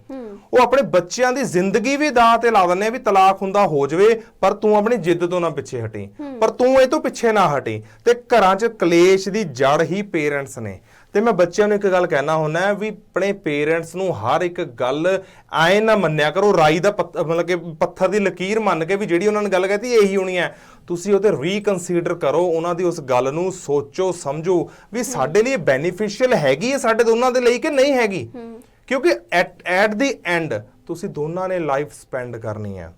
Speaker 2: ਉਹ ਆਪਣੇ ਬੱਚਿਆਂ ਦੀ ਜ਼ਿੰਦਗੀ ਵੀ ਦਾਅ ਤੇ ਲਾ ਦਿੰਦੇ ਆ ਵੀ ਤਲਾਕ ਹੁੰਦਾ ਹੋ ਜਾਵੇ ਪਰ ਤੂੰ ਆਪਣੀ ਜਿੱਦ ਤੋਂ ਨਾ ਪਿੱਛੇ ਹਟੀ, ਪਰ ਤੂੰ ਇਹ ਤੋਂ ਪਿੱਛੇ ਨਾ ਹਟੀ। ਤੇ ਘਰਾਂ 'ਚ ਕਲੇਸ਼ ਦੀ ਜੜ ਹੀ ਪੇਰੈਂਟਸ ਨੇ। ਤੇ ਮੈਂ ਬੱਚਿਆਂ ਨੂੰ ਇੱਕ ਗੱਲ ਕਹਿਣਾ ਹੁੰਦਾ ਵੀ ਆਪਣੇ ਪੇਰੈਂਟਸ ਨੂੰ ਹਰ ਇੱਕ ਗੱਲ ਐ ਨਾ ਮੰਨਿਆ ਕਰੋ ਰਾਈ ਦਾ ਮਤਲਬ ਕਿ ਪੱਥਰ ਦੀ ਲਕੀਰ ਮੰਨ ਕੇ ਵੀ ਜਿਹੜੀ ਉਹਨਾਂ ਨੇ ਗੱਲ ਕਹਿਤੀ ਇਹੀ ਹੋਣੀ ਹੈ। ਤੁਸੀਂ ਉਹਤੇ ਰੀਕਨਸੀਡਰ ਕਰੋ, ਉਹਨਾਂ ਦੀ ਉਸ ਗੱਲ ਨੂੰ ਸੋਚੋ ਸਮਝੋ ਵੀ ਸਾਡੇ ਲਈ ਬੈਨੀਫੀਸ਼ੀਅਲ ਹੈਗੀ ਹੈ ਸਾਡੇ ਦੋਨਾਂ ਦੇ ਲਈ ਕਿ ਨਹੀਂ ਹੈਗੀ। ਕਿਉਂਕਿ ਐਟ ਦੀ ਐਂਡ ਤੁਸੀਂ ਦੋਨਾਂ ਨੇ ਲਾਈਫ ਸਪੈਂਡ ਕਰਨੀ ਹੈ।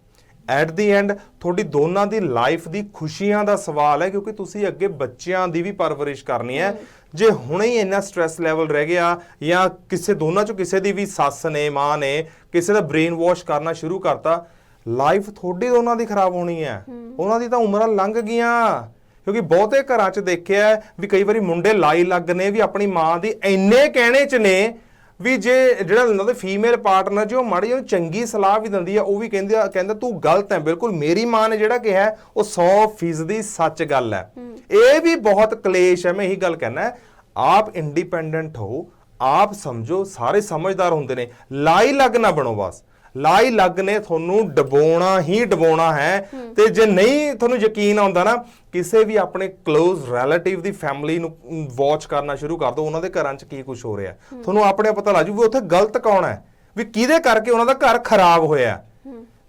Speaker 2: ਐਟ ਦੀ ਐਂਡ ਤੁਹਾਡੀ ਦੋਨਾਂ ਦੀ ਲਾਈਫ ਦੀ ਖੁਸ਼ੀਆਂ ਦਾ ਸਵਾਲ ਹੈ, ਕਿਉਂਕਿ ਤੁਸੀਂ ਅੱਗੇ ਬੱਚਿਆਂ ਦੀ ਵੀ ਪਰਵਰਿਸ਼ ਕਰਨੀ ਹੈ। ਜੇ ਹੁਣੇ ਹੀ ਇੰਨਾ ਸਟ੍ਰੈਸ ਲੈਵਲ ਰਹਿ ਗਿਆ ਜਾਂ ਕਿਸੇ ਦੋਨਾਂ ਚੋਂ ਕਿਸੇ ਦੀ ਵੀ ਸੱਸ ਨੇ ਮਾਂ ਨੇ ਕਿਸੇ ਦਾ ਬ੍ਰੇਨ ਵਾਸ਼ ਕਰਨਾ ਸ਼ੁਰੂ ਕਰਤਾ, ਲਾਈਫ ਤੁਹਾਡੀ ਦੋਨਾਂ ਦੀ ਖਰਾਬ ਹੋਣੀ ਹੈ। ਉਹਨਾਂ ਦੀ ਤਾਂ ਉਮਰਾਂ ਲੰਘ ਗਈਆਂ। ਕਿਉਂਕਿ ਬਹੁਤੇ ਘਰਾਂ 'ਚ ਦੇਖਿਆ ਵੀ ਕਈ ਵਾਰੀ ਮੁੰਡੇ ਲਾਈ ਲੱਗ ਨੇ ਵੀ ਆਪਣੀ ਮਾਂ ਦੀ ਇੰਨੇ ਕਹਿਣੇ 'ਚ ਨੇ ਵੀ ਜੇ ਜਿਹੜਾ ਉਹਨਾਂ ਦੇ ਫੀਮੇਲ ਪਾਰਟਨਰ ਜੋ ਮਾੜੀ ਉਹਨੂੰ ਚੰਗੀ ਸਲਾਹ ਵੀ ਦਿੰਦੀ ਆ ਉਹ ਵੀ ਕਹਿੰਦਾ ਤੂੰ ਗਲਤ ਹੈ ਬਿਲਕੁਲ, ਮੇਰੀ ਮਾਂ ਨੇ ਜਿਹੜਾ ਕਿਹਾ ਉਹ 100% ਸੱਚ ਗੱਲ ਹੈ। ਇਹ ਵੀ ਬਹੁਤ ਕਲੇਸ਼ ਹੈ। ਮੈਂ ਇਹੀ ਗੱਲ ਕਹਿਣਾ, ਆਪ ਇੰਡੀਪੈਂਡੈਂਟ ਹੋ, ਆਪ ਸਮਝੋ, ਸਾਰੇ ਸਮਝਦਾਰ ਹੁੰਦੇ ਨੇ, ਲਾਈ ਲੱਗ ਨਾ ਬਣੋ। ਬਸ ਲਾਈ ਲੱਗ ਨੇ ਤੁਹਾਨੂੰ ਡਬਾਉਣਾ ਹੀ ਡਬਾਉਣਾ ਹੈ। ਤੇ ਜੇ ਨਹੀਂ ਤੁਹਾਨੂੰ ਯਕੀਨ ਆਉਂਦਾ ਨਾ, ਕਿਸੇ ਵੀ ਆਪਣੇ ਕਲੋਜ਼ ਰਿਲੇਟਿਵ ਦੀ ਫੈਮਿਲੀ ਨੂੰ ਵਾਚ ਕਰਨਾ ਸ਼ੁਰੂ ਕਰ ਦਿਓ, ਉਹਨਾਂ ਦੇ ਘਰਾਂ 'ਚ ਕੀ ਕੁਝ ਹੋ ਰਿਹਾ, ਤੁਹਾਨੂੰ ਆਪਣੇ ਪਤਾ ਲੱਗ ਜੂ ਵੀ ਉੱਥੇ ਗਲਤ ਕੌਣ ਹੈ, ਵੀ ਕਿਹਦੇ ਕਰਕੇ ਉਹਨਾਂ ਦਾ ਘਰ ਖਰਾਬ ਹੋਇਆ।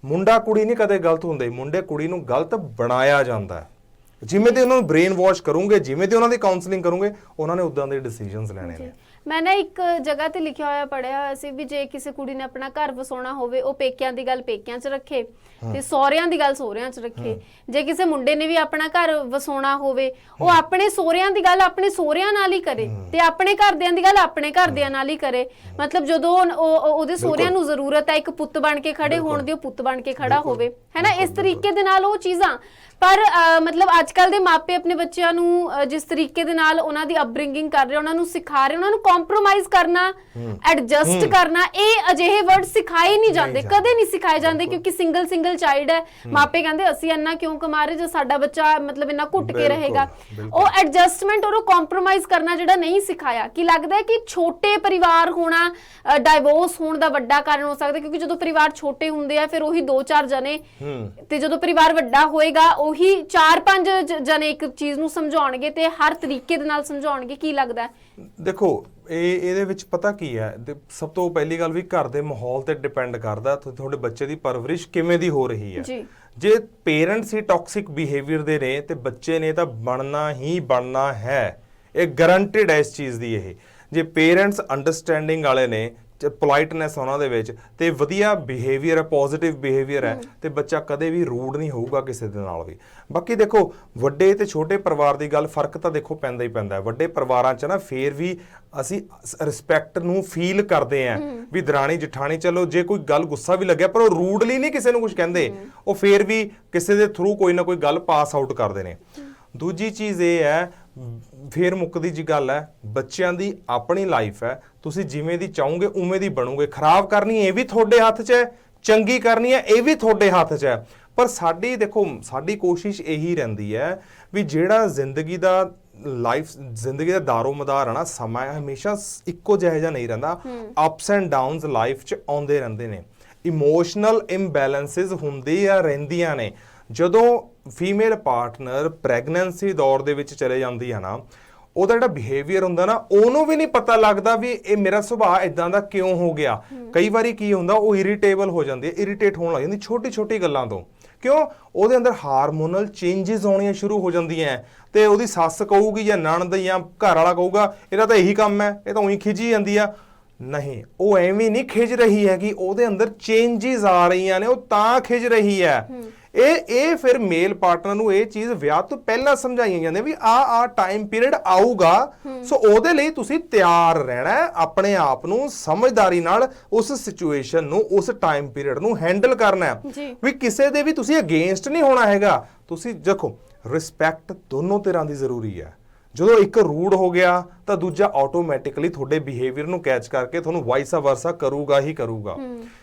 Speaker 2: ਮੁੰਡਾ ਕੁੜੀ ਨਹੀਂ ਕਦੇ ਗਲਤ ਹੁੰਦੇ, ਮੁੰਡੇ ਕੁੜੀ ਨੂੰ ਗਲਤ ਬਣਾਇਆ ਜਾਂਦਾ। ਜਿਵੇਂ ਦੇ ਉਹਨਾਂ ਨੂੰ ਬ੍ਰੇਨ ਵਾਸ਼ ਕਰੋਗੇ, ਜਿਵੇਂ ਦੇ ਉਹਨਾਂ ਦੀ ਕਾਉਂਸਲਿੰਗ ਕਰੋਗੇ, ਉਹਨਾਂ ਨੇ ਉਦਾਂ ਦੇ ਡਿਸੀਜਨਸ ਲੈਣੇ ਨੇ।
Speaker 1: ਮੈਂ ਨਾ ਇੱਕ ਜਗ੍ਹਾ ਤੇ ਲਿਖਿਆ ਹੋਇਆ ਪੜਿਆ ਹੋਇਆ ਸੀ ਵੀ ਜੇ ਕਿਸੇ ਕੁੜੀ ਨੇ ਆਪਣਾ ਘਰ ਵਸਾਉਣਾ ਹੋਵੇ ਉਹ ਪੇਕਿਆਂ ਦੀ ਗੱਲ ਪੇਕਿਆਂ 'ਚ ਰੱਖੇ ਤੇ ਸਹੁਰਿਆਂ ਦੀ ਗੱਲ ਸਹੁਰਿਆਂ 'ਚ ਰੱਖੇ। ਜੇ ਕਿਸੇ ਮੁੰਡੇ ਨੇ ਵੀ ਆਪਣਾ ਘਰ ਵਸਾਉਣਾ ਹੋਵੇ ਉਹ ਆਪਣੇ ਸਹੁਰਿਆਂ ਦੀ ਗੱਲ ਆਪਣੇ ਸਹੁਰਿਆਂ ਨਾਲ ਹੀ ਕਰੇ ਤੇ ਆਪਣੇ ਘਰਦਿਆਂ ਦੀ ਗੱਲ ਆਪਣੇ ਘਰਦਿਆਂ ਨਾਲ ਹੀ ਕਰੇ। ਮਤਲਬ ਜਦੋਂ ਉਹਦੇ ਸਹੁਰਿਆਂ ਨੂੰ ਜ਼ਰੂਰਤ ਹੈ ਇੱਕ ਪੁੱਤ ਬਣ ਕੇ ਖੜੇ ਹੋਣ ਦੀ, ਉਹ ਪੁੱਤ ਬਣ ਕੇ ਖੜਾ ਹੋਵੇ, ਹੈ ਨਾ। ਇਸ ਤਰੀਕੇ ਦੇ ਨਾਲ ਉਹ ਚੀਜ਼ਾਂ ਪਰ ਮਤਲਬ ਅੱਜ ਕੱਲ ਦੇ ਮਾਪੇ ਆਪਣੇ ਬੱਚਿਆਂ ਨੂੰ ਜਿਸ ਤਰੀਕੇ ਦੇ ਨਾਲ ਉਹਨਾਂ ਦੀ ਅਪਬ੍ਰਿੰਗਿੰਗ ਕਰ ਰਹੇ, ਉਹਨਾਂ ਨੂੰ ਸਿਖਾ ਰਹੇ, ਉਹਨਾਂ ਨੂੰ ਕੰਪਰੋਮਾਈਜ਼ ਕਰਨਾ, ਐਡਜਸਟ ਕਰਨਾ, ਇਹ ਅਜਿਹੇ ਵਰਡ ਸਿਖਾਏ ਨਹੀਂ ਜਾਂਦੇ, ਕਦੇ ਨਹੀਂ ਸਿਖਾਏ ਜਾਂਦੇ। ਕਿਉਂਕਿ ਸਿੰਗਲ ਚਾਈਲਡ ਹੈ, ਮਾਪੇ ਕਹਿੰਦੇ ਅਸੀਂ ਇੰਨਾ ਕਿਉਂ ਕਮਾ ਰਹੇ ਜੇ ਸਾਡਾ ਬੱਚਾ ਮਤਲਬ ਇੰਨਾ ਘੁੱਟ ਕੇ ਰਹੇਗਾ। ਉਹ ਐਡਜਸਟਮੈਂਟ ਔਰ ਕੰਪਰੋਮਾਈਜ਼ ਕਰਨਾ ਜਿਹੜਾ ਨਹੀਂ ਸਿਖਾਇਆ। ਕੀ ਲੱਗਦਾ ਹੈ ਕਿ ਛੋਟੇ ਪਰਿਵਾਰ ਹੋਣਾ ਡਾਈਵੋਰਸ ਹੋਣ ਦਾ ਵੱਡਾ ਕਾਰਨ ਹੋ ਸਕਦਾ, ਕਿਉਂਕਿ ਜਦੋਂ ਪਰਿਵਾਰ ਛੋਟੇ ਹੁੰਦੇ ਆ ਫਿਰ ਉਹੀ 2-4 ਜਣੇ, ਤੇ ਜਦੋਂ ਪਰਿਵਾਰ ਵੱਡਾ ਹੋਏਗਾ ਉਹੀ 4-5 ਜਣੇ ਇੱਕ ਚੀਜ਼ ਨੂੰ ਸਮਝਾਉਣਗੇ ਤੇ ਹਰ ਤਰੀਕੇ ਦੇ ਨਾਲ ਸਮਝਾਉਣਗੇ। ਕੀ ਲੱਗਦਾ?
Speaker 2: ਦੇਖੋ ਇਹਦੇ ਵਿੱਚ ਪਤਾ ਕੀ ਹੈ, ਸਭ ਤੋਂ ਪਹਿਲੀ ਗੱਲ ਵੀ ਘਰ ਦੇ ਮਾਹੌਲ ਤੇ ਡਿਪੈਂਡ ਕਰਦਾ ਤੁਹਾਡੇ ਬੱਚੇ ਦੀ ਪਰਵਰਿਸ਼ ਕਿਵੇਂ ਦੀ ਹੋ ਰਹੀ ਹੈ। ਜੇ ਪੇਰੈਂਟਸ ਹੀ ਟੌਕਸਿਕ ਬਿਹੇਵੀਅਰ ਦੇ ਨੇ ਤੇ ਬੱਚੇ ਨੇ ਤਾਂ ਬਣਨਾ ਹੀ ਬਣਨਾ ਹੈ, ਇਹ ਗਰੰਟਿਡ ਹੈ ਇਸ ਚੀਜ਼ ਦੀ। ਇਹ ਜੇ ਪੇਰੈਂਟਸ ਅੰਡਰਸਟੈਂਡਿੰਗ ਵਾਲੇ ਨੇ, ਪੋਲਾਈਟਨੈਸ ਉਹਨਾਂ ਦੇ ਵਿੱਚ ਤੇ ਵਧੀਆ ਬਿਹੇਵੀਅਰ ਹੈ, ਪੋਜ਼ਿਟਿਵ ਬਿਹੇਵੀਅਰ ਹੈ, ਤੇ ਬੱਚਾ ਕਦੇ ਵੀ ਰੂਡ ਨਹੀਂ ਹੋਊਗਾ ਕਿਸੇ ਦੇ ਨਾਲ ਵੀ। ਬਾਕੀ ਦੇਖੋ ਵੱਡੇ ਤੇ ਛੋਟੇ ਪਰਿਵਾਰ ਦੀ ਗੱਲ ਫਰਕ ਤਾਂ ਦੇਖੋ ਪੈਂਦਾ ਹੀ ਪੈਂਦਾ ਹੈ। ਵੱਡੇ ਪਰਿਵਾਰਾਂ 'ਚ ਨਾ ਫੇਰ ਵੀ ਅਸੀਂ ਰਿਸਪੈਕਟ ਨੂੰ ਫੀਲ ਕਰਦੇ ਆਂ ਵੀ ਦਰਾਣੀ ਜਠਾਣੀ, ਚਲੋ ਜੇ ਕੋਈ ਗੱਲ ਗੁੱਸਾ ਵੀ ਲੱਗਿਆ ਪਰ ਉਹ ਰੂਡਲੀ ਨਹੀਂ ਕਿਸੇ ਨੂੰ ਕੁਝ ਕਹਿੰਦੇ, ਉਹ ਫੇਰ ਵੀ ਕਿਸੇ ਦੇ ਥਰੂ ਕੋਈ ਨਾ ਕੋਈ ਗੱਲ ਪਾਸ ਆਊਟ ਕਰਦੇ ਨੇ। ਦੂਜੀ ਚੀਜ਼ ਇਹ ਹੈ, ਫੇਰ ਮੁੱਕਦੀ ਜੀ ਗੱਲ ਹੈ, ਬੱਚਿਆਂ ਦੀ ਆਪਣੀ ਲਾਈਫ ਹੈ, ਤੁਸੀਂ ਜਿਵੇਂ ਦੀ ਚਾਹੋਗੇ ਉਵੇਂ ਦੀ ਬਣੋਗੇ। ਖਰਾਬ ਕਰਨੀ ਇਹ ਵੀ ਤੁਹਾਡੇ ਹੱਥ 'ਚ ਹੈ, ਚੰਗੀ ਕਰਨੀ ਹੈ ਇਹ ਵੀ ਤੁਹਾਡੇ ਹੱਥ 'ਚ ਹੈ। ਪਰ ਸਾਡੀ ਕੋਸ਼ਿਸ਼ ਇਹੀ ਰਹਿੰਦੀ ਹੈ ਵੀ ਜਿਹੜਾ ਜ਼ਿੰਦਗੀ ਦਾ ਦਾਰੋ ਮਦਾਰ ਹੈ ਨਾ, ਸਮਾਂ ਹਮੇਸ਼ਾ ਇੱਕੋ ਜਿਹਾ ਨਹੀਂ ਰਹਿੰਦਾ। ਅਪਸ ਐਂਡ ਡਾਊਨਸ ਲਾਈਫ 'ਚ ਆਉਂਦੇ ਰਹਿੰਦੇ ਨੇ। ਇਮੋਸ਼ਨਲ ਇੰਬੈਲੈਂਸਿਸ ਹੁੰਦੀਆਂ ਰਹਿੰਦੀਆਂ ਨੇ। ਜਦੋਂ ਫੀਮੇਲ ਪਾਰਟਨਰ ਪ੍ਰੈਗਨੈਂਸੀ ਦੌਰ ਦੇ ਵਿੱਚ ਚਲੇ ਜਾਂਦੀ ਹੈ ਨਾ, ਉਹਦਾ ਜਿਹੜਾ ਬਿਹੇਵੀਅਰ ਹੁੰਦਾ ਨਾ, ਉਹਨੂੰ ਵੀ ਨਹੀਂ ਪਤਾ ਲੱਗਦਾ ਵੀ ਇਹ ਮੇਰਾ ਸੁਭਾਅ ਇਦਾਂ ਦਾ ਕਿਉਂ ਹੋ ਗਿਆ। ਕਈ ਵਾਰੀ ਕੀ ਹੁੰਦਾ, ਉਹ ਇਰੀਟੇਬਲ ਹੋ ਜਾਂਦੀ ਹੈ, ਇਰੀਟੇਟ ਹੋਣ ਲੱਗ ਜਾਂਦੀ ਛੋਟੀ ਛੋਟੀ ਗੱਲਾਂ ਤੋਂ। ਕਿਉਂ? ਉਹਦੇ ਅੰਦਰ ਹਾਰਮੋਨਲ ਚੇਂਜਸ ਆਉਣੀਆਂ ਸ਼ੁਰੂ ਹੋ ਜਾਂਦੀਆਂ ਤੇ ਉਹਦੀ ਸੱਸ ਕਹੂਗੀ ਜਾਂ ਨਣਦ ਜਾਂ ਘਰ ਵਾਲਾ ਕਹੂਗਾ ਇਹਦਾ ਤਾਂ ਇਹੀ ਕੰਮ ਹੈ, ਇਹ ਤਾਂ ਉਹੀ ਖਿਜੀ ਜਾਂਦੀ ਆ। ਨਹੀਂ, ਉਹ ਐਵੇਂ ਨਹੀਂ ਖਿਜ ਰਹੀ ਹੈਗੀ, ਉਹਦੇ ਅੰਦਰ ਚੇਂਜਸ ਆ ਰਹੀਆਂ ਨੇ, ਉਹ ਤਾਂ ਖਿਜ ਰਹੀ ਹੈ। ਇਹ ਫਿਰ ਮੇਲ ਪਾਰਟਨਰ ਨੂੰ ਇਹ ਚੀਜ਼ ਵਿਆਹ ਤੋਂ ਪਹਿਲਾਂ ਸਮਝਾਈਆਂ ਜਾਂਦੀਆਂ ਵੀ ਆ ਟਾਈਮ ਪੀਰੀਅਡ ਆਊਗਾ, ਸੋ ਉਹਦੇ ਲਈ ਤੁਸੀਂ ਤਿਆਰ ਰਹਿਣਾ, ਆਪਣੇ ਆਪ ਨੂੰ ਸਮਝਦਾਰੀ ਨਾਲ ਉਸ ਸਿਚੁਏਸ਼ਨ ਨੂੰ, ਉਸ ਟਾਈਮ ਪੀਰੀਅਡ ਨੂੰ ਹੈਂਡਲ ਕਰਨਾ ਹੈ। ਵੀ ਕਿਸੇ ਦੇ ਵੀ ਤੁਸੀਂ ਅਗੇਂਸਟ ਨਹੀਂ ਹੋਣਾ ਹੈਗਾ। ਤੁਸੀਂ ਦੇਖੋ, ਰਿਸਪੈਕਟ ਦੋਨੋਂ ਤਰ੍ਹਾਂ ਦੀ ਜ਼ਰੂਰੀ ਹੈ। ਜਦੋਂ ਇੱਕ ਰੂਡ ਹੋ ਗਿਆ ਤਾਂ ਦੂਜਾ ਆਟੋਮੈਟਿਕਲੀ ਤੁਹਾਡੇ ਬਿਹੇਵੀਅਰ ਨੂੰ ਕੈਚ ਕਰਕੇ ਤੁਹਾਨੂੰ ਵਾਈਸਾ ਵਰਸਾ ਕਰੂਗਾ ਹੀ ਕਰੂਗਾ।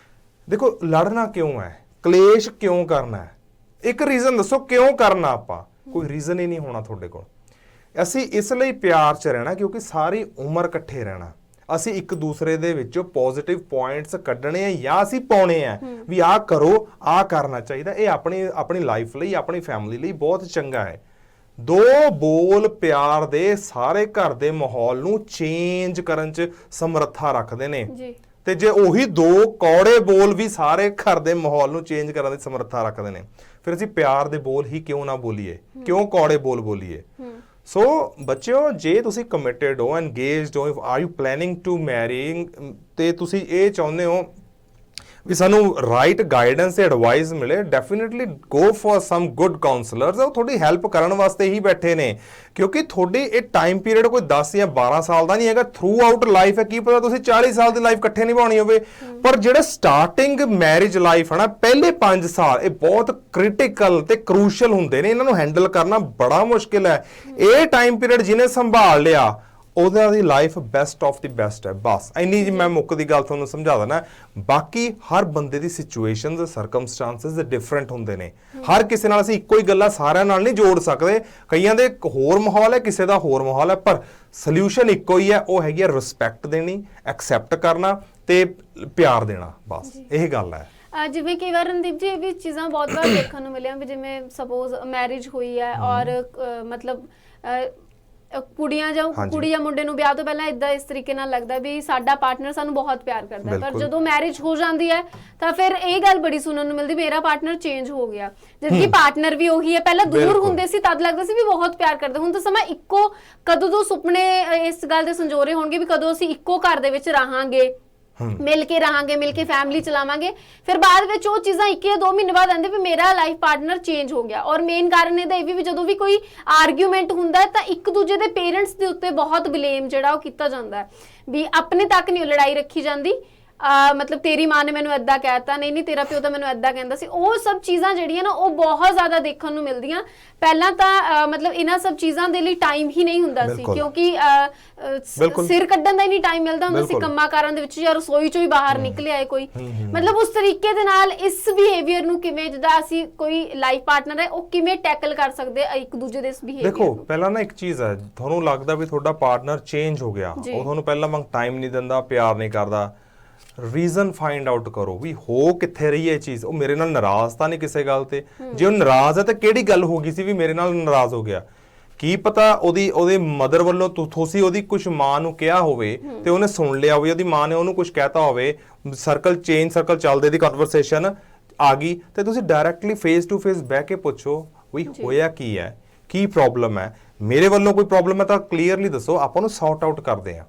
Speaker 2: ਦੇਖੋ, ਲੜਨਾ ਕਿਉਂ ਹੈ, ਕਲੇਸ਼ ਕਿਉਂ ਕਰਨਾ ਹੈ, ਇੱਕ ਰੀਜ਼ਨ ਦੱਸੋ ਕਿਉਂ ਕਰਨਾ। ਆਪਾਂ ਕੋਈ ਰੀਜ਼ਨ ਹੀ ਨਹੀਂ ਹੋਣਾ ਤੁਹਾਡੇ ਕੋਲ। ਅਸੀਂ ਇਸ ਲਈ ਪਿਆਰ 'ਚ ਰਹਿਣਾ ਕਿਉਂਕਿ ਸਾਰੀ ਉਮਰ ਇਕੱਠੇ ਰਹਿਣਾ। ਅਸੀਂ ਇੱਕ ਦੂਸਰੇ ਦੇ ਵਿੱਚੋਂ ਪੋਜ਼ਿਟਿਵ ਪੁਆਇੰਟਸ ਕੱਢਣੇ ਆ ਜਾਂ ਅਸੀਂ ਪਾਉਣੇ ਆ ਵੀ ਆਹ ਕਰੋ, ਆਹ ਕਰਨਾ ਚਾਹੀਦਾ। ਇਹ ਆਪਣੀ ਲਾਈਫ ਲਈ, ਆਪਣੀ ਫੈਮਿਲੀ ਲਈ ਬਹੁਤ ਚੰਗਾ ਹੈ। ਦੋ ਬੋਲ ਪਿਆਰ ਦੇ ਸਾਰੇ ਘਰ ਦੇ ਮਾਹੌਲ ਨੂੰ ਚੇਂਜ ਕਰਨ 'ਚ ਸਮਰੱਥਾ ਰੱਖਦੇ ਨੇ ਤੇ ਜੇ ਉਹੀ ਦੋ ਕੌੜੇ ਬੋਲ ਵੀ ਸਾਰੇ ਘਰ ਦੇ ਮਾਹੌਲ ਨੂੰ ਚੇਂਜ ਕਰਨ ਦੀ ਸਮਰੱਥਾ ਰੱਖਦੇ ਨੇ, ਫਿਰ ਅਸੀਂ ਪਿਆਰ ਦੇ ਬੋਲ ਹੀ ਕਿਉਂ ਨਾ ਬੋਲੀਏ, ਕਿਉਂ ਕੌੜੇ ਬੋਲ ਬੋਲੀਏ। ਸੋ ਬੱਚਿਓ, ਜੇ ਤੁਸੀਂ ਕਮਿਟਡ ਹੋ, ਐਨਗੇਜਡ ਹੋ, are you planning to marry ਤੇ ਤੁਸੀਂ ਇਹ ਚਾਹੁੰਦੇ ਹੋ ਵੀ ਸਾਨੂੰ ਰਾਈਟ ਗਾਈਡੈਂਸ ਤੇ ਐਡਵਾਈਸ ਮਿਲੇ, definitely go for some good counsellors. ਉਹ ਤੁਹਾਡੀ ਹੈਲਪ ਕਰਨ ਵਾਸਤੇ ਹੀ ਬੈਠੇ ਨੇ ਕਿਉਂਕਿ ਤੁਹਾਡੀ ਇਹ ਟਾਈਮ ਪੀਰੀਅਡ ਕੋਈ 10 ਜਾਂ 12 ਸਾਲ ਦਾ ਨਹੀਂ ਹੈਗਾ, ਥਰੂ ਆਊਟ ਲਾਈਫ ਹੈ। ਕੀ ਪਤਾ ਤੁਸੀਂ 40 ਸਾਲ ਦੀ ਲਾਈਫ ਇਕੱਠੇ ਨਿਭਾਉਣੀ ਹੋਵੇ, ਪਰ ਜਿਹੜੇ ਸਟਾਰਟਿੰਗ ਮੈਰਿਜ ਲਾਈਫ ਹੈ ਨਾ, ਪਹਿਲੇ 5 ਸਾਲ ਇਹ ਬਹੁਤ ਕ੍ਰਿਟੀਕਲ ਤੇ ਕਰੂਸ਼ਲ ਹੁੰਦੇ ਨੇ। ਇਹਨਾਂ ਨੂੰ ਹੈਂਡਲ ਕਰਨਾ ਬੜਾ ਮੁਸ਼ਕਿਲ ਹੈ। ਇਹ ਟਾਈਮ ਪੀਰੀਅਡ ਜਿਹਨੇ ਸੰਭਾਲ ਲਿਆ ਉਹਦਾ ਦੀ life best of the best ਹੈ। ਬਸ ਇੰਨੀ ਜੀ ਮੈਂ ਮੁੱਕ ਦੀ ਗੱਲ ਤੁਹਾਨੂੰ ਸਮਝਾ ਦਿੰਦਾ। ਬਾਕੀ ਹਰ ਬੰਦੇ ਦੀ ਸਿਚੁਏਸ਼ਨਸ, ਸਰਕਮਸਟੈਂਸਸ ਡਿਫਰੈਂਟ ਹੁੰਦੇ ਨੇ। ਹਰ ਕਿਸੇ ਨਾਲ ਅਸੀਂ ਇੱਕੋ ਹੀ ਗੱਲਾਂ ਸਾਰਿਆਂ ਨਾਲ ਨਹੀਂ ਜੋੜ ਸਕਦੇ। ਕਈਆਂ ਦੇ ਹੋਰ ਮਾਹੌਲ ਹੈ, ਕਿਸੇ ਦਾ ਹੋਰ ਮਾਹੌਲ ਹੈ, ਪਰ ਸੋਲੂਸ਼ਨ ਇੱਕੋ ਹੀ ਹੈ। ਉਹ ਹੈਗੀ ਹੈ ਰਿਸਪੈਕਟ ਦੇਣੀ, ਐਕਸੈਪਟ ਕਰਨਾ ਤੇ ਪਿਆਰ ਦੇਣਾ। ਬਸ ਇਹ ਗੱਲ ਹੈ।
Speaker 1: ਜਿਵੇਂ ਕਈ ਵਾਰ ਰਣਦੀਪ ਜੀ ਇਹ ਵੀ ਚੀਜ਼ਾਂ ਬਹੁਤ ਵਾਰ ਦੇਖਣ ਨੂੰ ਮਿਲੀਆਂ ਵੀ ਜਿਵੇਂ ਸਪੋਜ਼ ਮੈਰਿਜ ਹੋਈ ਹੈ ਔਰ ਮਤਲਬ ਕੁੜੀਆਂ ਜਾਂ ਕੁੜੀ ਜਾਂ ਮੁੰਡੇ ਨੂੰ ਵਿਆਹ ਤੋਂ ਪਹਿਲਾਂ ਇਦਾਂ ਇਸ ਤਰੀਕੇ ਨਾਲ ਲੱਗਦਾ ਵੀ ਸਾਡਾ ਪਾਰਟਨਰ ਸਾਨੂੰ ਬਹੁਤ ਪਿਆਰ ਕਰਦਾ ਹੈ, ਪਰ ਜਦੋਂ ਮੈਰਿਜ ਹੋ ਜਾਂਦੀ ਹੈ ਤਾਂ ਫਿਰ ਇਹ ਗੱਲ ਬੜੀ ਸੁਣਨ ਨੂੰ ਮਿਲਦੀ ਮੇਰਾ ਪਾਰਟਨਰ ਚੇਂਜ ਹੋ ਗਿਆ, ਜਦਕਿ ਪਾਰਟਨਰ ਵੀ ਉਹੀ ਹੈ। ਪਹਿਲਾਂ ਦੂਰ ਹੁੰਦੇ ਸੀ ਤਦ ਲੱਗਦਾ ਸੀ ਵੀ ਬਹੁਤ ਪਿਆਰ ਕਰਦੇ, ਹੁਣ ਤਾਂ ਸਮਾਂ ਇੱਕੋ। ਕਦੋਂ ਤੋਂ ਸੁਪਨੇ ਇਸ ਗੱਲ ਦੇ ਸੰਜੋਰੇ ਹੋਣਗੇ ਵੀ ਕਦੋਂ ਅਸੀਂ ਇੱਕੋ ਘਰ ਦੇ ਵਿੱਚ ਰਹਾਂਗੇ, ਮਿਲ ਕੇ ਰਹਾਂਗੇ, ਮਿਲ ਕੇ ਫੈਮਿਲੀ ਚਲਾਵਾਂਗੇ। ਫਿਰ ਬਾਅਦ ਵਿੱਚ ਉਹ ਚੀਜ਼ਾਂ 1 ਜਾਂ 2 ਮਹੀਨੇ ਬਾਅਦ ਆਉਂਦੇ ਵੀ ਮੇਰਾ ਲਾਈਫ ਪਾਰਟਨਰ ਚੇਂਜ ਹੋ ਗਿਆ। ਔਰ ਮੇਨ ਕਾਰਨ ਇਹਦਾ ਇਹ ਵੀ ਜਦੋਂ ਵੀ ਕੋਈ ਆਰਗੂਮੈਂਟ ਹੁੰਦਾ ਤਾਂ ਇੱਕ ਦੂਜੇ ਦੇ ਪੇਰੈਂਟਸ ਦੇ ਉੱਤੇ ਬਹੁਤ ਬਲੇਮ ਜਿਹੜਾ ਉਹ ਕੀਤਾ ਜਾਂਦਾ ਵੀ ਆਪਣੇ ਤੱਕ ਨਹੀਂ ਲੜਾਈ ਰੱਖੀ ਜਾਂਦੀ। ਮਤਲਬ ਤੇਰੀ ਮਾਂ ਨੇ ਮੈਨੂੰ ਏਦਾਂ ਕਹਿਤਾ, ਨਹੀਂ ਤੇਰਾ ਪਿਓ ਤਾਂ ਮੈਨੂੰ ਏਦਾਂ ਕਹਿੰਦਾ ਸੀ। ਉਹ ਸਭ ਚੀਜ਼ਾਂ ਜਿਹੜੀਆਂ ਨਾ ਉਹ ਬਹੁਤ ਜ਼ਿਆਦਾ ਦੇਖਣ ਨੂੰ ਮਿਲਦੀਆਂ। ਪਹਿਲਾਂ ਤਾਂ ਮਤਲਬ ਇਹਨਾਂ ਸਭ ਚੀਜ਼ਾਂ ਦੇ ਲਈ ਟਾਈਮ ਹੀ ਨਹੀਂ ਹੁੰਦਾ ਸੀ ਕਿਉਂਕਿ ਸਿਰ ਕੱਢਣ ਦਾ ਹੀ ਨਹੀਂ ਟਾਈਮ ਮਿਲਦਾ ਹੁੰਦਾ ਸੀ ਕੰਮਾਂ ਕਾਰਾਂ ਦੇ ਵਿੱਚ, ਜਾਂ ਰਸੋਈ ਚੋਂ ਹੀ ਬਾਹਰ ਨਿਕਲ ਆਏ ਕੋਈ। ਮਤਲਬ ਉਸ ਤਰੀਕੇ ਦੇ ਨਾਲ ਇਸ ਬਿਹੇਵੀਅਰ ਨੂੰ ਕਿਵੇਂ, ਜਿੱਦਾਂ ਅਸੀਂ ਕੋਈ ਲਾਈਫ ਪਾਰਟਨਰ ਹੈ ਉਹ ਕਿਵੇਂ ਟੈਕਲ ਕਰ ਸਕਦੇ ਇੱਕ ਦੂਜੇ ਦੇ ਇਸ ਬਿਹੇਵੀਅਰ।
Speaker 2: ਦੇਖੋ, ਪਹਿਲਾਂ ਨਾ ਇੱਕ ਚੀਜ਼ ਹੈ, ਤੁਹਾਨੂੰ ਲੱਗਦਾ ਵੀ ਤੁਹਾਡਾ ਪਾਰਟਨਰ ਚੇਂਜ ਹੋ ਗਿਆ, ਉਹ ਤੁਹਾਨੂੰ ਪਹਿਲਾਂ ਵਾਂਗ ਟਾਈਮ ਨਹੀਂ ਦਿੰਦਾ, ਪਿਆਰ ਨਹੀਂ ਕਰਦਾ। ਰੀਜ਼ਨ ਫਾਈਂਡ ਆਊਟ ਕਰੋ ਵੀ ਹੋ ਕਿੱਥੇ ਰਹੀ ਹੈ ਇਹ ਚੀਜ਼। ਉਹ ਮੇਰੇ ਨਾਲ ਨਾਰਾਜ਼ ਤਾਂ ਨਹੀਂ ਕਿਸੇ ਗੱਲ ਤੇ? ਜੇ ਉਹ ਨਾਰਾਜ਼ ਹੈ ਤਾਂ ਕਿਹੜੀ ਗੱਲ ਹੋ ਗਈ ਸੀ ਵੀ ਮੇਰੇ ਨਾਲ ਨਾਰਾਜ਼ ਹੋ ਗਿਆ? ਕੀ ਪਤਾ ਉਹਦੇ ਮਦਰ ਵੱਲੋਂ ਤੁਸੀਂ ਉਹਦੀ ਕੁਝ ਮਾਂ ਨੂੰ ਕਿਹਾ ਹੋਵੇ ਤੇ ਉਹਨੇ ਸੁਣ ਲਿਆ ਹੋਵੇ, ਉਹਦੀ ਮਾਂ ਨੇ ਉਹਨੂੰ ਕੁਝ ਕਹਿਤਾ ਹੋਵੇ, ਸਰਕਲ ਚੱਲਦੇ ਦੀ ਕਨਵਰਸੇਸ਼ਨ ਆ ਗਈ ਤੇ ਤੁਸੀਂ ਡਾਇਰੈਕਟਲੀ ਫੇਸ ਟੂ ਫੇਸ ਬਹਿ ਕੇ ਪੁੱਛੋ ਵੀ ਹੋਇਆ ਕੀ ਹੈ, ਕੀ ਪ੍ਰੋਬਲਮ ਹੈ, ਮੇਰੇ ਵੱਲੋਂ ਕੋਈ ਪ੍ਰੋਬਲਮ ਹੈ ਤਾਂ ਕਲੀਅਰਲੀ ਦੱਸੋ, ਆਪਾਂ ਨੂੰ ਸੌਰਟ ਆਊਟ ਕਰਦੇ ਹਾਂ।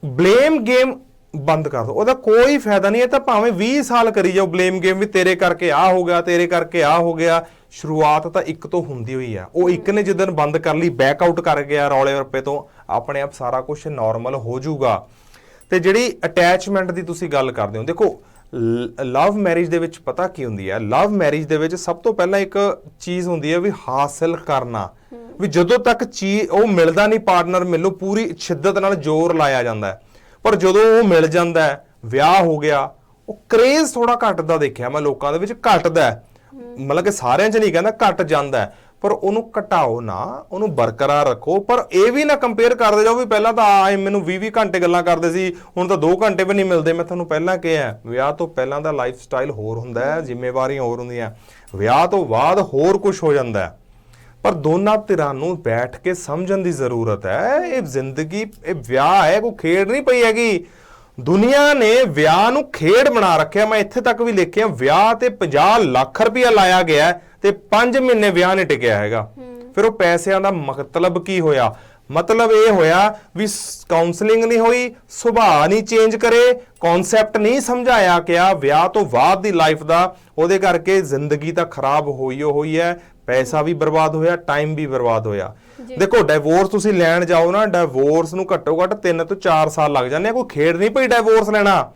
Speaker 2: ਬਲੇਮ ਗੇਮ ਬੰਦ ਕਰ ਦੋ, ਉਹਦਾ ਕੋਈ ਫਾਇਦਾ ਨਹੀਂ ਹੈ। ਤਾਂ ਭਾਵੇਂ 20 ਸਾਲ ਕਰੀ ਜਾਓ ਬਲੇਮ ਗੇਮ ਵੀ ਤੇਰੇ ਕਰਕੇ ਆ ਹੋ ਗਿਆ, ਤੇਰੇ ਕਰਕੇ ਆ ਹੋ ਗਿਆ। ਸ਼ੁਰੂਆਤ ਤਾਂ ਇੱਕ ਤੋਂ ਹੁੰਦੀ ਹੋਈ ਆ। ਉਹ ਇੱਕ ਨੇ ਜਿੱਦਣ ਬੰਦ ਕਰ ਲਈ, ਬੈਕ ਆਊਟ ਕਰ ਗਿਆ ਰੌਲੇ ਰੱਪੇ ਤੋਂ, ਆਪਣੇ ਆਪ ਸਾਰਾ ਕੁਝ ਨਾਰਮਲ ਹੋ ਜਾਊਗਾ। ਤੇ ਜਿਹੜੀ ਅਟੈਚਮੈਂਟ ਦੀ ਤੁਸੀਂ ਗੱਲ ਕਰਦੇ ਹੋ, ਦੇਖੋ ਲਵ ਮੈਰਿਜ ਦੇ ਵਿੱਚ ਪਤਾ ਕੀ ਹੁੰਦੀ ਹੈ? ਲਵ ਮੈਰਿਜ ਦੇ ਵਿੱਚ ਸਭ ਤੋਂ ਪਹਿਲਾਂ ਇੱਕ ਚੀਜ਼ ਹੁੰਦੀ ਹੈ ਵੀ ਹਾਸਲ ਕਰਨਾ। ਵੀ ਜਦੋਂ ਤੱਕ ਉਹ ਮਿਲਦਾ ਨਹੀਂ ਪਾਰਟਨਰ, ਮੈਨੂੰ ਪੂਰੀ ਸ਼ਿੱਦਤ ਨਾਲ ਜ਼ੋਰ ਲਾਇਆ ਜਾਂਦਾ, ਪਰ ਜਦੋਂ ਉਹ ਮਿਲ ਜਾਂਦਾ, ਵਿਆਹ ਹੋ ਗਿਆ, ਉਹ ਕਰੇਜ਼ ਥੋੜਾ ਘਟਦਾ ਦੇਖਿਆ ਮੈਂ ਲੋਕਾਂ ਦੇ ਵਿੱਚ, ਘਟਦਾ। ਮਤਲਬ ਕਿ ਸਾਰਿਆਂ 'ਚ ਨਹੀਂ ਕਹਿੰਦਾ, ਘਟ ਜਾਂਦਾ। ਪਰ ਉਹਨੂੰ ਘਟਾਓ ਨਾ, ਉਹਨੂੰ ਬਰਕਰਾਰ ਰੱਖੋ। ਪਰ ਇਹ ਵੀ ਨਾ ਕੰਪੇਅਰ ਕਰਦੇ ਜਾਓ ਵੀ ਪਹਿਲਾਂ ਤਾਂ ਆਏ ਮੈਨੂੰ 20-20 ਘੰਟੇ ਗੱਲਾਂ ਕਰਦੇ ਸੀ, ਹੁਣ ਤਾਂ 2 ਘੰਟੇ ਵੀ ਨਹੀਂ ਮਿਲਦੇ। ਮੈਂ ਤੁਹਾਨੂੰ ਪਹਿਲਾਂ ਕਿਹਾ ਵਿਆਹ ਤੋਂ ਪਹਿਲਾਂ ਦਾ ਲਾਈਫ ਸਟਾਈਲ ਹੋਰ ਹੁੰਦਾ ਹੈ, ਜ਼ਿੰਮੇਵਾਰੀਆਂ ਹੋਰ ਹੁੰਦੀਆਂ, ਵਿਆਹ ਤੋਂ ਬਾਅਦ ਹੋਰ ਕੁਝ ਹੋ ਜਾਂਦਾ ਹੈ। ਪਰ ਦੋਨਾਂ ਧਿਰਾਂ ਨੂੰ ਬੈਠ ਕੇ ਸਮਝਣ ਦੀ ਜ਼ਰੂਰਤ ਹੈ। ਇਹ ਜ਼ਿੰਦਗੀ, ਇਹ ਵਿਆਹ ਹੈ, ਕੋਈ ਖੇਡ ਨਹੀਂ ਪਈ ਹੈਗੀ। ਦੁਨੀਆ ਨੇ ਵਿਆਹ ਨੂੰ ਖੇਡ ਬਣਾ ਰੱਖਿਆ। ਮੈਂ ਇੱਥੇ ਤੱਕ ਵੀ ਲਿਖਿਆ ਵਿਆਹ ਤੇ 50 ਲੱਖ ਰੁਪਇਆ ਲਾਇਆ ਗਿਆ ਤੇ 5 ਮਹੀਨੇ ਵਿਆਹ ਨਹੀਂ ਟਿਕਿਆ ਹੈਗਾ। ਫਿਰ ਉਹ ਪੈਸਿਆਂ ਦਾ ਮਤਲਬ ਕੀ ਹੋਇਆ? ਮਤਲਬ ਇਹ ਹੋਇਆ ਵੀ ਕਾਉਂਸਲਿੰਗ ਨਹੀਂ ਹੋਈ, ਸੁਭਾਅ ਨਹੀਂ ਚੇਂਜ ਕਰੇ, ਕਨਸੈਪਟ ਨਹੀਂ ਸਮਝਾਇਆ ਗਿਆ ਵਿਆਹ ਤੋਂ ਬਾਅਦ ਦੀ ਲਾਈਫ ਦਾ। ਉਹਦੇ ਕਰਕੇ ਜ਼ਿੰਦਗੀ ਤਾਂ ਖਰਾਬ ਹੋਈ ਹੈ, ਪੈਸਾ ਵੀ ਬਰਬਾਦ ਹੋਇਆ, ਟਾਈਮ ਵੀ ਬਰਬਾਦ ਹੋਇਆ। ਦੇਖੋ ਡਾਈਵੋਰਸ ਤੁਸੀਂ ਲੈਣ ਜਾਓ ਨਾ, ਡਾਈਵੋਰਸ ਨੂੰ ਘੱਟੋ ਘੱਟ 3 ਤੋਂ 4 ਸਾਲ ਲੱਗ ਜਾਂਦੇ ਆ। ਕੋਈ ਖੇਡ ਨਹੀਂ ਪਈ ਡਾਈਵੋਰਸ ਲੈਣਾ।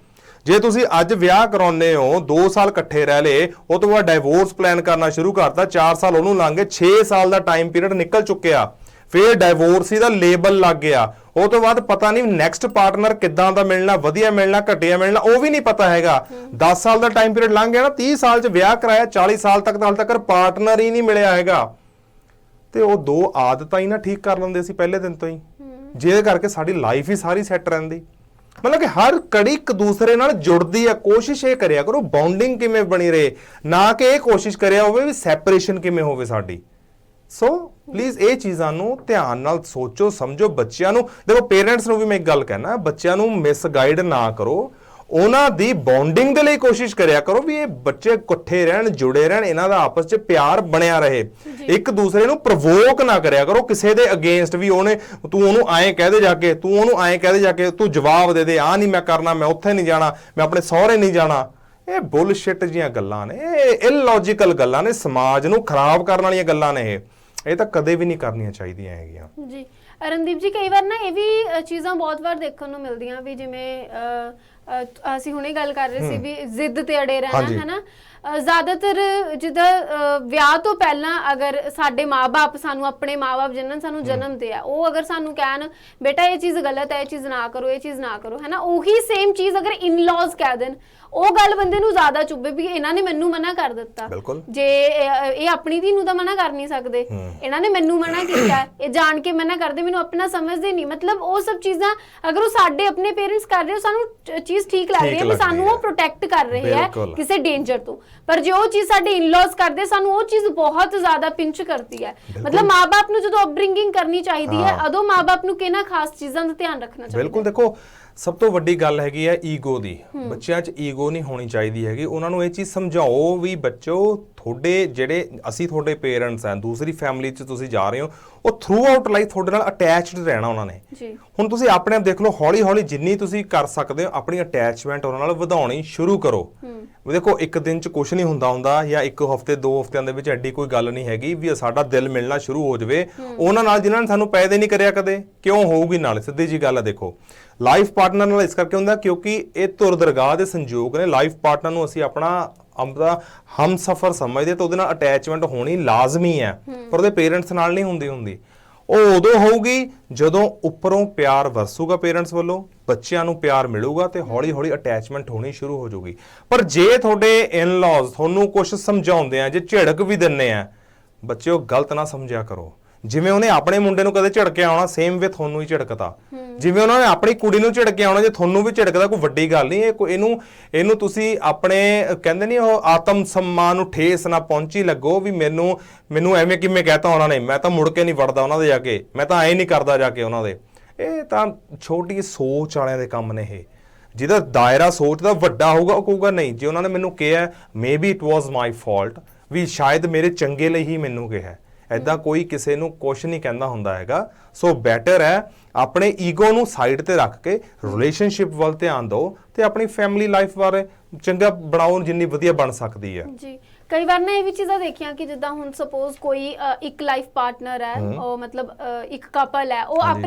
Speaker 2: ਜੇ ਤੁਸੀਂ ਅੱਜ ਵਿਆਹ ਕਰਾਉਂਦੇ ਹੋ, 2 ਸਾਲ ਇਕੱਠੇ ਰਹਿ ਲਏ, ਉਹ ਤੋਂ ਬਾਅਦ ਡਾਈਵੋਰਸ ਪਲਾਨ ਕਰਨਾ ਸ਼ੁਰੂ ਕਰਤਾ, 4 ਸਾਲ ਉਹਨੂੰ ਲੰਘ ਗਏ, 6 ਸਾਲ ਦਾ ਟਾਈਮ ਪੀਰੀਅਡ ਨਿਕਲ ਚੁੱਕਿਆ, ਫਿਰ ਡਾਈਵੋਰਸੀ ਦਾ ਲੇਬਲ ਲੱਗ ਗਿਆ। ਉਹ ਤੋਂ ਬਾਅਦ ਪਤਾ ਨਹੀਂ ਨੈਕਸਟ ਪਾਰਟਨਰ ਕਿੱਦਾਂ ਦਾ ਮਿਲਣਾ, ਵਧੀਆ ਮਿਲਣਾ, ਘਟੀਆ ਮਿਲਣਾ, ਉਹ ਵੀ ਨਹੀਂ ਪਤਾ ਹੈਗਾ। 10 ਸਾਲ ਦਾ ਟਾਈਮ ਪੀਰੀਅਡ ਲੰਘ ਗਿਆ ਨਾ, 30 ਸਾਲ 'ਚ ਵਿਆਹ ਕਰਾਇਆ, 40 ਸਾਲ ਤੱਕ ਹਾਲ ਤੱਕ ਪਾਰਟਨਰ ਹੀ ਨਹੀਂ ਮਿਲਿਆ ਹੈਗਾ। ਤੇ ਉਹ 2 ਆਦਤਾਂ ਹੀ ਨਾ ਠੀਕ ਕਰ ਲੈਂਦੇ ਸੀ ਪਹਿਲੇ ਦਿਨ ਤੋਂ ਹੀ, ਜਿਹਦੇ ਕਰਕੇ ਸਾਡੀ ਲਾਈਫ ਹੀ ਸਾਰੀ ਸੈੱਟ ਰਹਿੰਦੀ। ਮਤਲਬ ਕਿ ਹਰ ਕੜੀ ਇੱਕ ਦੂਸਰੇ ਨਾਲ ਜੁੜਦੀ ਹੈ। ਕੋਸ਼ਿਸ਼ ਇਹ ਕਰਿਆ ਕਰੋ ਬੌਂਡਿੰਗ ਕਿਵੇਂ ਬਣੀ ਰਹੇ, ਨਾ ਕਿ ਇਹ ਕੋਸ਼ਿਸ਼ ਕਰਿਆ ਹੋਵੇ ਵੀ ਸੈਪਰੇਸ਼ਨ ਕਿਵੇਂ ਹੋਵੇ ਸਾਡੀ। ਸੋ ਪਲੀਜ਼ ਇਹ ਚੀਜ਼ਾਂ ਨੂੰ ਧਿਆਨ ਨਾਲ ਸੋਚੋ, ਸਮਝੋ। ਬੱਚਿਆਂ ਨੂੰ ਦੇਖੋ, ਪੇਰੈਂਟਸ ਨੂੰ ਵੀ ਮੈਂ ਇੱਕ ਗੱਲ ਕਹਿਣਾ, ਬੱਚਿਆਂ ਨੂੰ ਮਿਸਗਾਈਡ ਨਾ ਕਰੋ, ਉਹਨਾਂ ਦੀ ਬੌਂਡਿੰਗ ਦੇ ਲਈ ਕੋਸ਼ਿਸ਼ ਕਰਿਆ ਕਰੋ ਵੀ ਇਹ ਬੱਚੇ ਇਕੱਠੇ ਰਹਿਣ, ਜੁੜੇ ਰਹਿਣ, ਇਹਨਾਂ ਦਾ ਆਪਸ 'ਚ ਪਿਆਰ ਬਣਿਆ ਰਹੇ। ਇੱਕ ਦੂਸਰੇ ਨੂੰ ਪ੍ਰਵੋਕ ਨਾ ਕਰਿਆ ਕਰੋ ਕਿਸੇ ਦੇ ਅਗੇਂਸਟ ਵੀ ਤੂੰ ਉਹਨੂੰ ਐਂ ਕਹਿ ਦੇ ਜਾ ਕੇ, ਤੂੰ ਉਹਨੂੰ ਐਂ ਕਹਿ ਦੇ ਜਾ ਕੇ, ਤੂੰ ਜਵਾਬ ਦੇ ਦੇ, ਆਹ ਨਹੀਂ ਮੈਂ ਕਰਨਾ, ਮੈਂ ਉੱਥੇ ਨਹੀਂ ਜਾਣਾ, ਮੈਂ ਆਪਣੇ ਸਹੁਰੇ ਨਹੀਂ ਜਾਣਾ। ਇਹ ਬੁਲਸ਼ਿਟ ਜੀਆਂ ਗੱਲਾਂ ਨੇ, ਇਹ ਇਲੌਜੀਕਲ ਗੱਲਾਂ ਨੇ, ਸਮਾਜ ਨੂੰ ਖਰਾਬ ਕਰਨ ਵਾਲੀਆਂ ਗੱਲਾਂ ਨੇ। ਇਹ ਤਾਂ ਕਦੇ ਵੀ ਨਹੀਂ ਕਰਨੀਆਂ ਚਾਹੀਦੀਆਂ ਹੈਗੀਆਂ
Speaker 1: ਜੀ। ਰਣਦੀਪ ਜੀ, ਕਈ ਵਾਰ ਨਾ ਇਹ ਵੀ ਚੀਜ਼ਾਂ ਬਹੁਤ ਵਾਰ ਦੇਖਣ ਨੂੰ ਮਿਲਦੀਆਂ ਵੀ ਜਿਵੇਂ ਅਸੀਂ ਹੁਣੇ ਗੱਲ ਕਰ ਰਹੇ ਸੀ ਵੀ ਜ਼ਿੱਦ ਤੇ ਅੜੇ ਰਹਿਣਾ, ਹੈ ਨਾ। ਜ਼ਿਆਦਾਤਰ ਜਿੱਦਾਂ ਵਿਆਹ ਤੋਂ ਪਹਿਲਾਂ ਅਗਰ ਸਾਡੇ ਮਾਂ-ਬਾਪ, ਸਾਨੂੰ ਆਪਣੇ ਮਾਂ-ਬਾਪ ਜਿਨ੍ਹਾਂ ਨੇ ਸਾਨੂੰ ਜਨਮ ਦਿਆ, ਉਹ ਅਗਰ ਸਾਨੂੰ ਕਹਿਣ ਬੇਟਾ ਇਹ ਚੀਜ਼ ਗਲਤ ਹੈ, ਇਹ ਚੀਜ਼ ਨਾ ਕਰੋ, ਇਹ ਚੀਜ਼ ਨਾ ਕਰੋ, ਹੈ ਨਾ, ਉਹੀ ਸੇਮ ਚੀਜ਼ ਅਗਰ ਇਨ-ਲॉज ਕਹਿ ਦੇਣ, ਉਹ ਗੱਲ ਬੰਦੇ ਨੂੰ ਜ਼ਿਆਦਾ ਚੁੱਭੇ ਵੀ ਇਹਨਾਂ ਨੇ ਮੈਨੂੰ ਮਨਾ ਕਰ ਦਿੱਤਾ। ਜੇ ਇਹ ਆਪਣੀ ਧੀ ਨੂੰ ਤਾਂ ਮਨਾ ਕਰ ਨਹੀਂ ਸਕਦੇ, ਇਹਨਾਂ ਨੇ ਮੈਨੂੰ ਮਨਾ ਕੀਤਾ, ਇਹ ਜਾਣ ਕੇ ਮਨਾ ਕਰਦੇ, ਮੈਨੂੰ ਆਪਣਾ ਸਮਝਦੇ ਨਹੀਂ। ਮਤਲਬ ਉਹ ਸਭ ਚੀਜ਼ਾਂ ਅਗਰ ਉਹ ਸਾਡੇ ਆਪਣੇ ਪੇਰੈਂਟਸ ਕਰ ਰਹੇ ਹੋ, ਸਾਨੂੰ ਚੀਜ਼ ਠੀਕ ਲੱਗ ਰਹੀ ਹੈ ਵੀ ਸਾਨੂੰ ਉਹ ਪ੍ਰੋਟੈਕਟ ਕਰ ਰਹੇ ਹੈ ਕਿਸੇ ਡੇਂਜਰ ਤੋਂ। ਪਰ ਜੇ ਉਹ ਚੀਜ਼ ਸਾਡੇ ਇਨ-ਲॉज ਕਰਦੇ, ਸਾਨੂੰ ਉਹ ਚੀਜ਼ ਬਹੁਤ ਜ਼ਿਆਦਾ ਪਿੰਚ ਕਰਦੀ ਹੈ। ਮਤਲਬ ਮਾਂ-ਬਾਪ ਨੂੰ ਜਦੋਂ ਅਪਬ੍ਰਿੰਗਿੰਗ ਕਰਨੀ ਚਾਹੀਦੀ ਹੈ, ਉਦੋਂ ਮਾਂ-ਬਾਪ ਨੂੰ ਕਿਹਨਾਂ ਖਾਸ ਚੀਜ਼ਾਂ ਦਾ ਧਿਆਨ ਰੱਖਣਾ ਚਾਹੀਦਾ।
Speaker 2: ਬਿਲਕੁਲ। ਦੇਖੋ, ਸਭ ਤੋਂ ਵੱਡੀ ਗੱਲ ਹੈਗੀ ਹੈ ਈਗੋ ਦੀ। ਬੱਚਿਆਂ 'ਚ ਈਗੋ ਨਹੀਂ ਹੋਣੀ ਚਾਹੀਦੀ ਹੈਗੀ। ਉਹਨਾਂ ਨੂੰ ਇਹ ਚੀਜ਼ ਸਮਝਾਓ ਵੀ ਬੱਚੋ, ਤੁਹਾਡੇ ਜਿਹੜੇ ਅਸੀਂ ਤੁਹਾਡੇ ਪੇਰੈਂਟਸ ਆ, ਦੂਸਰੀ ਫੈਮਿਲੀ 'ਚ ਤੁਸੀਂ ਜਾ ਰਹੇ ਹੋ, ਉਹ ਥਰੂ ਆਊਟ ਲਾਈਫ ਤੁਹਾਡੇ ਨਾਲ ਅਟੈਚਡ ਰਹਿਣਾ ਉਹਨਾਂ ਨੇ। ਹੁਣ ਤੁਸੀਂ ਆਪਣੇ ਆਪ ਦੇਖ ਲਓ, ਹੌਲੀ ਹੌਲੀ ਜਿੰਨੀ ਤੁਸੀਂ ਕਰ ਸਕਦੇ ਹੋ ਆਪਣੀ ਅਟੈਚਮੈਂਟ ਉਹਨਾਂ ਨਾਲ ਵਧਾਉਣੀ ਸ਼ੁਰੂ ਕਰੋ। ਦੇਖੋ, ਇੱਕ ਦਿਨ 'ਚ ਕੁਝ ਨਹੀਂ ਹੁੰਦਾ ਜਾਂ 1 ਹਫ਼ਤੇ 2 ਹਫ਼ਤਿਆਂ ਦੇ ਵਿੱਚ ਐਡੀ ਕੋਈ ਗੱਲ ਨਹੀਂ ਹੈਗੀ ਵੀ ਸਾਡਾ ਦਿਲ ਮਿਲਣਾ ਸ਼ੁਰੂ ਹੋ ਜਾਵੇ ਉਹਨਾਂ ਨਾਲ ਜਿਨ੍ਹਾਂ ਨੇ ਸਾਨੂੰ ਪੈਦਾ ਨਹੀਂ ਕਰਿਆ ਕਦੇ। ਕਿਉਂ ਹੋਊਗੀ ਨਾਲ? ਸਿੱਧੀ ਜੀ ਗੱਲ ਹੈ। ਦੇਖੋ, ਲਾਈਫ ਪਾਰਟਨਰ ਨਾਲ ਇਸ ਕਰਕੇ ਹੁੰਦਾ ਕਿਉਂਕਿ ਇਹ ਧੁਰ ਦਰਗਾਹ ਦੇ ਸੰਜੋਗ ਨੇ। ਲਾਈਫ ਪਾਰਟਨਰ ਨੂੰ ਅਸੀਂ ਆਪਣਾ ਹਮਸਫਰ ਸਮਝਦੇ ਤਾਂ ਉਹਦੇ ਨਾਲ ਅਟੈਚਮੈਂਟ ਹੋਣੀ ਲਾਜ਼ਮੀ ਹੈ, ਪਰ ਉਹਦੇ ਪੇਰੈਂਟਸ ਨਾਲ ਨਹੀਂ ਹੁੰਦੀ। ਉਹ ਉਦੋਂ ਹੋਊਗੀ ਜਦੋਂ ਉੱਪਰੋਂ ਪਿਆਰ ਵਰਸੂਗਾ ਪੇਰੈਂਟਸ ਵੱਲੋਂ, ਬੱਚਿਆਂ ਨੂੰ ਪਿਆਰ ਮਿਲੂਗਾ ਤੇ ਹੌਲੀ ਹੌਲੀ ਅਟੈਚਮੈਂਟ ਹੋਣੀ ਸ਼ੁਰੂ ਹੋ ਜਾਊਗੀ। ਪਰ ਜੇ ਤੁਹਾਡੇ ਇਨ-ਲॉज ਤੁਹਾਨੂੰ ਕੁਝ ਸਮਝਾਉਂਦੇ ਆ, ਜੇ ਝਿੜਕ ਵੀ ਦਿੰਨੇ ਆ, ਬੱਚਿਓ ਗਲਤ ਨਾ ਸਮਝਿਆ ਕਰੋ। ਜਿਵੇਂ ਉਹਨੇ ਆਪਣੇ ਮੁੰਡੇ ਨੂੰ ਕਦੇ ਝਿੜਕਿਆ ਆਉਣਾ, ਸੇਮ ਵੇ ਤੁਹਾਨੂੰ ਹੀ ਝਿੜਕਦਾ। ਜਿਵੇਂ ਉਹਨਾਂ ਨੇ ਆਪਣੀ ਕੁੜੀ ਨੂੰ ਝਿੜਕਿਆ ਆਉਣਾ, ਜੇ ਤੁਹਾਨੂੰ ਵੀ ਝਿੜਕਦਾ, ਕੋਈ ਵੱਡੀ ਗੱਲ ਨਹੀਂ। ਇਹਨੂੰ ਤੁਸੀਂ ਆਪਣੇ ਕਹਿੰਦੇ ਨਹੀਂ ਉਹ ਆਤਮ ਸਨਮਾਨ ਨੂੰ ਠੇਸ ਨਾ ਪਹੁੰਚੀ ਲੱਗੋ ਵੀ ਮੈਨੂੰ ਐਵੇਂ ਕਿਵੇਂ ਕਹਿਤਾ ਉਹਨਾਂ ਨੇ, ਮੈਂ ਤਾਂ ਮੁੜ ਕੇ ਨਹੀਂ ਵੜਦਾ ਉਹਨਾਂ ਦੇ ਜਾ ਕੇ, ਮੈਂ ਤਾਂ ਐਂ ਨਹੀਂ ਕਰਦਾ ਜਾ ਕੇ ਉਹਨਾਂ ਦੇ। ਇਹ ਤਾਂ ਛੋਟੀ ਸੋਚ ਵਾਲਿਆਂ ਦੇ ਕੰਮ ਨੇ। ਇਹ ਜਿਹਦਾ ਦਾਇਰਾ ਸੋਚ ਦਾ ਵੱਡਾ ਹੋਊਗਾ ਉਹ ਕਹੂਗਾ ਨਹੀਂ, ਜੇ ਉਹਨਾਂ ਨੇ ਮੈਨੂੰ ਕਿਹਾ maybe it was my fault, ਵੀ ਸ਼ਾਇਦ ਮੇਰੇ ਚੰਗੇ ਲਈ ਹੀ ਮੈਨੂੰ ਕਿਹਾ। ਐਦਾਂ ਕੋਈ ਕਿਸੇ ਨੂੰ ਕੁਛ ਨਹੀਂ ਕਹਿੰਦਾ ਹੁੰਦਾ ਹੈਗਾ। ਸੋ ਬੈਟਰ ਹੈ ਆਪਣੇ ਈਗੋ ਨੂੰ ਸਾਈਡ ਤੇ ਰੱਖ ਕੇ ਰਿਲੇਸ਼ਨਸ਼ਿਪ ਵੱਲ ਧਿਆਨ ਦਿਓ ਤੇ ਆਪਣੀ ਫੈਮਿਲੀ ਲਾਈਫ ਬਾਰੇ ਚੰਗਾ ਬਣਾਓ ਜਿੰਨੀ ਵਧੀਆ ਬਣ ਸਕਦੀ ਹੈ ਜੀ।
Speaker 1: ਕਈ ਵਾਰ ਨਾ ਇਹ ਵੀ ਚੀਜ਼ਾਂ ਦੇਖੀਆਂ ਕਿ ਜਿੱਦਾਂ ਹੁਣ ਸਪੋਜ਼ ਕੋਈ ਇੱਕ ਲਾਈਫ ਪਾਰਟਨਰ ਹੈ, ਉਹ ਮਤਲਬ ਇੱਕ ਕਪਲ ਹੈ, ਉਹ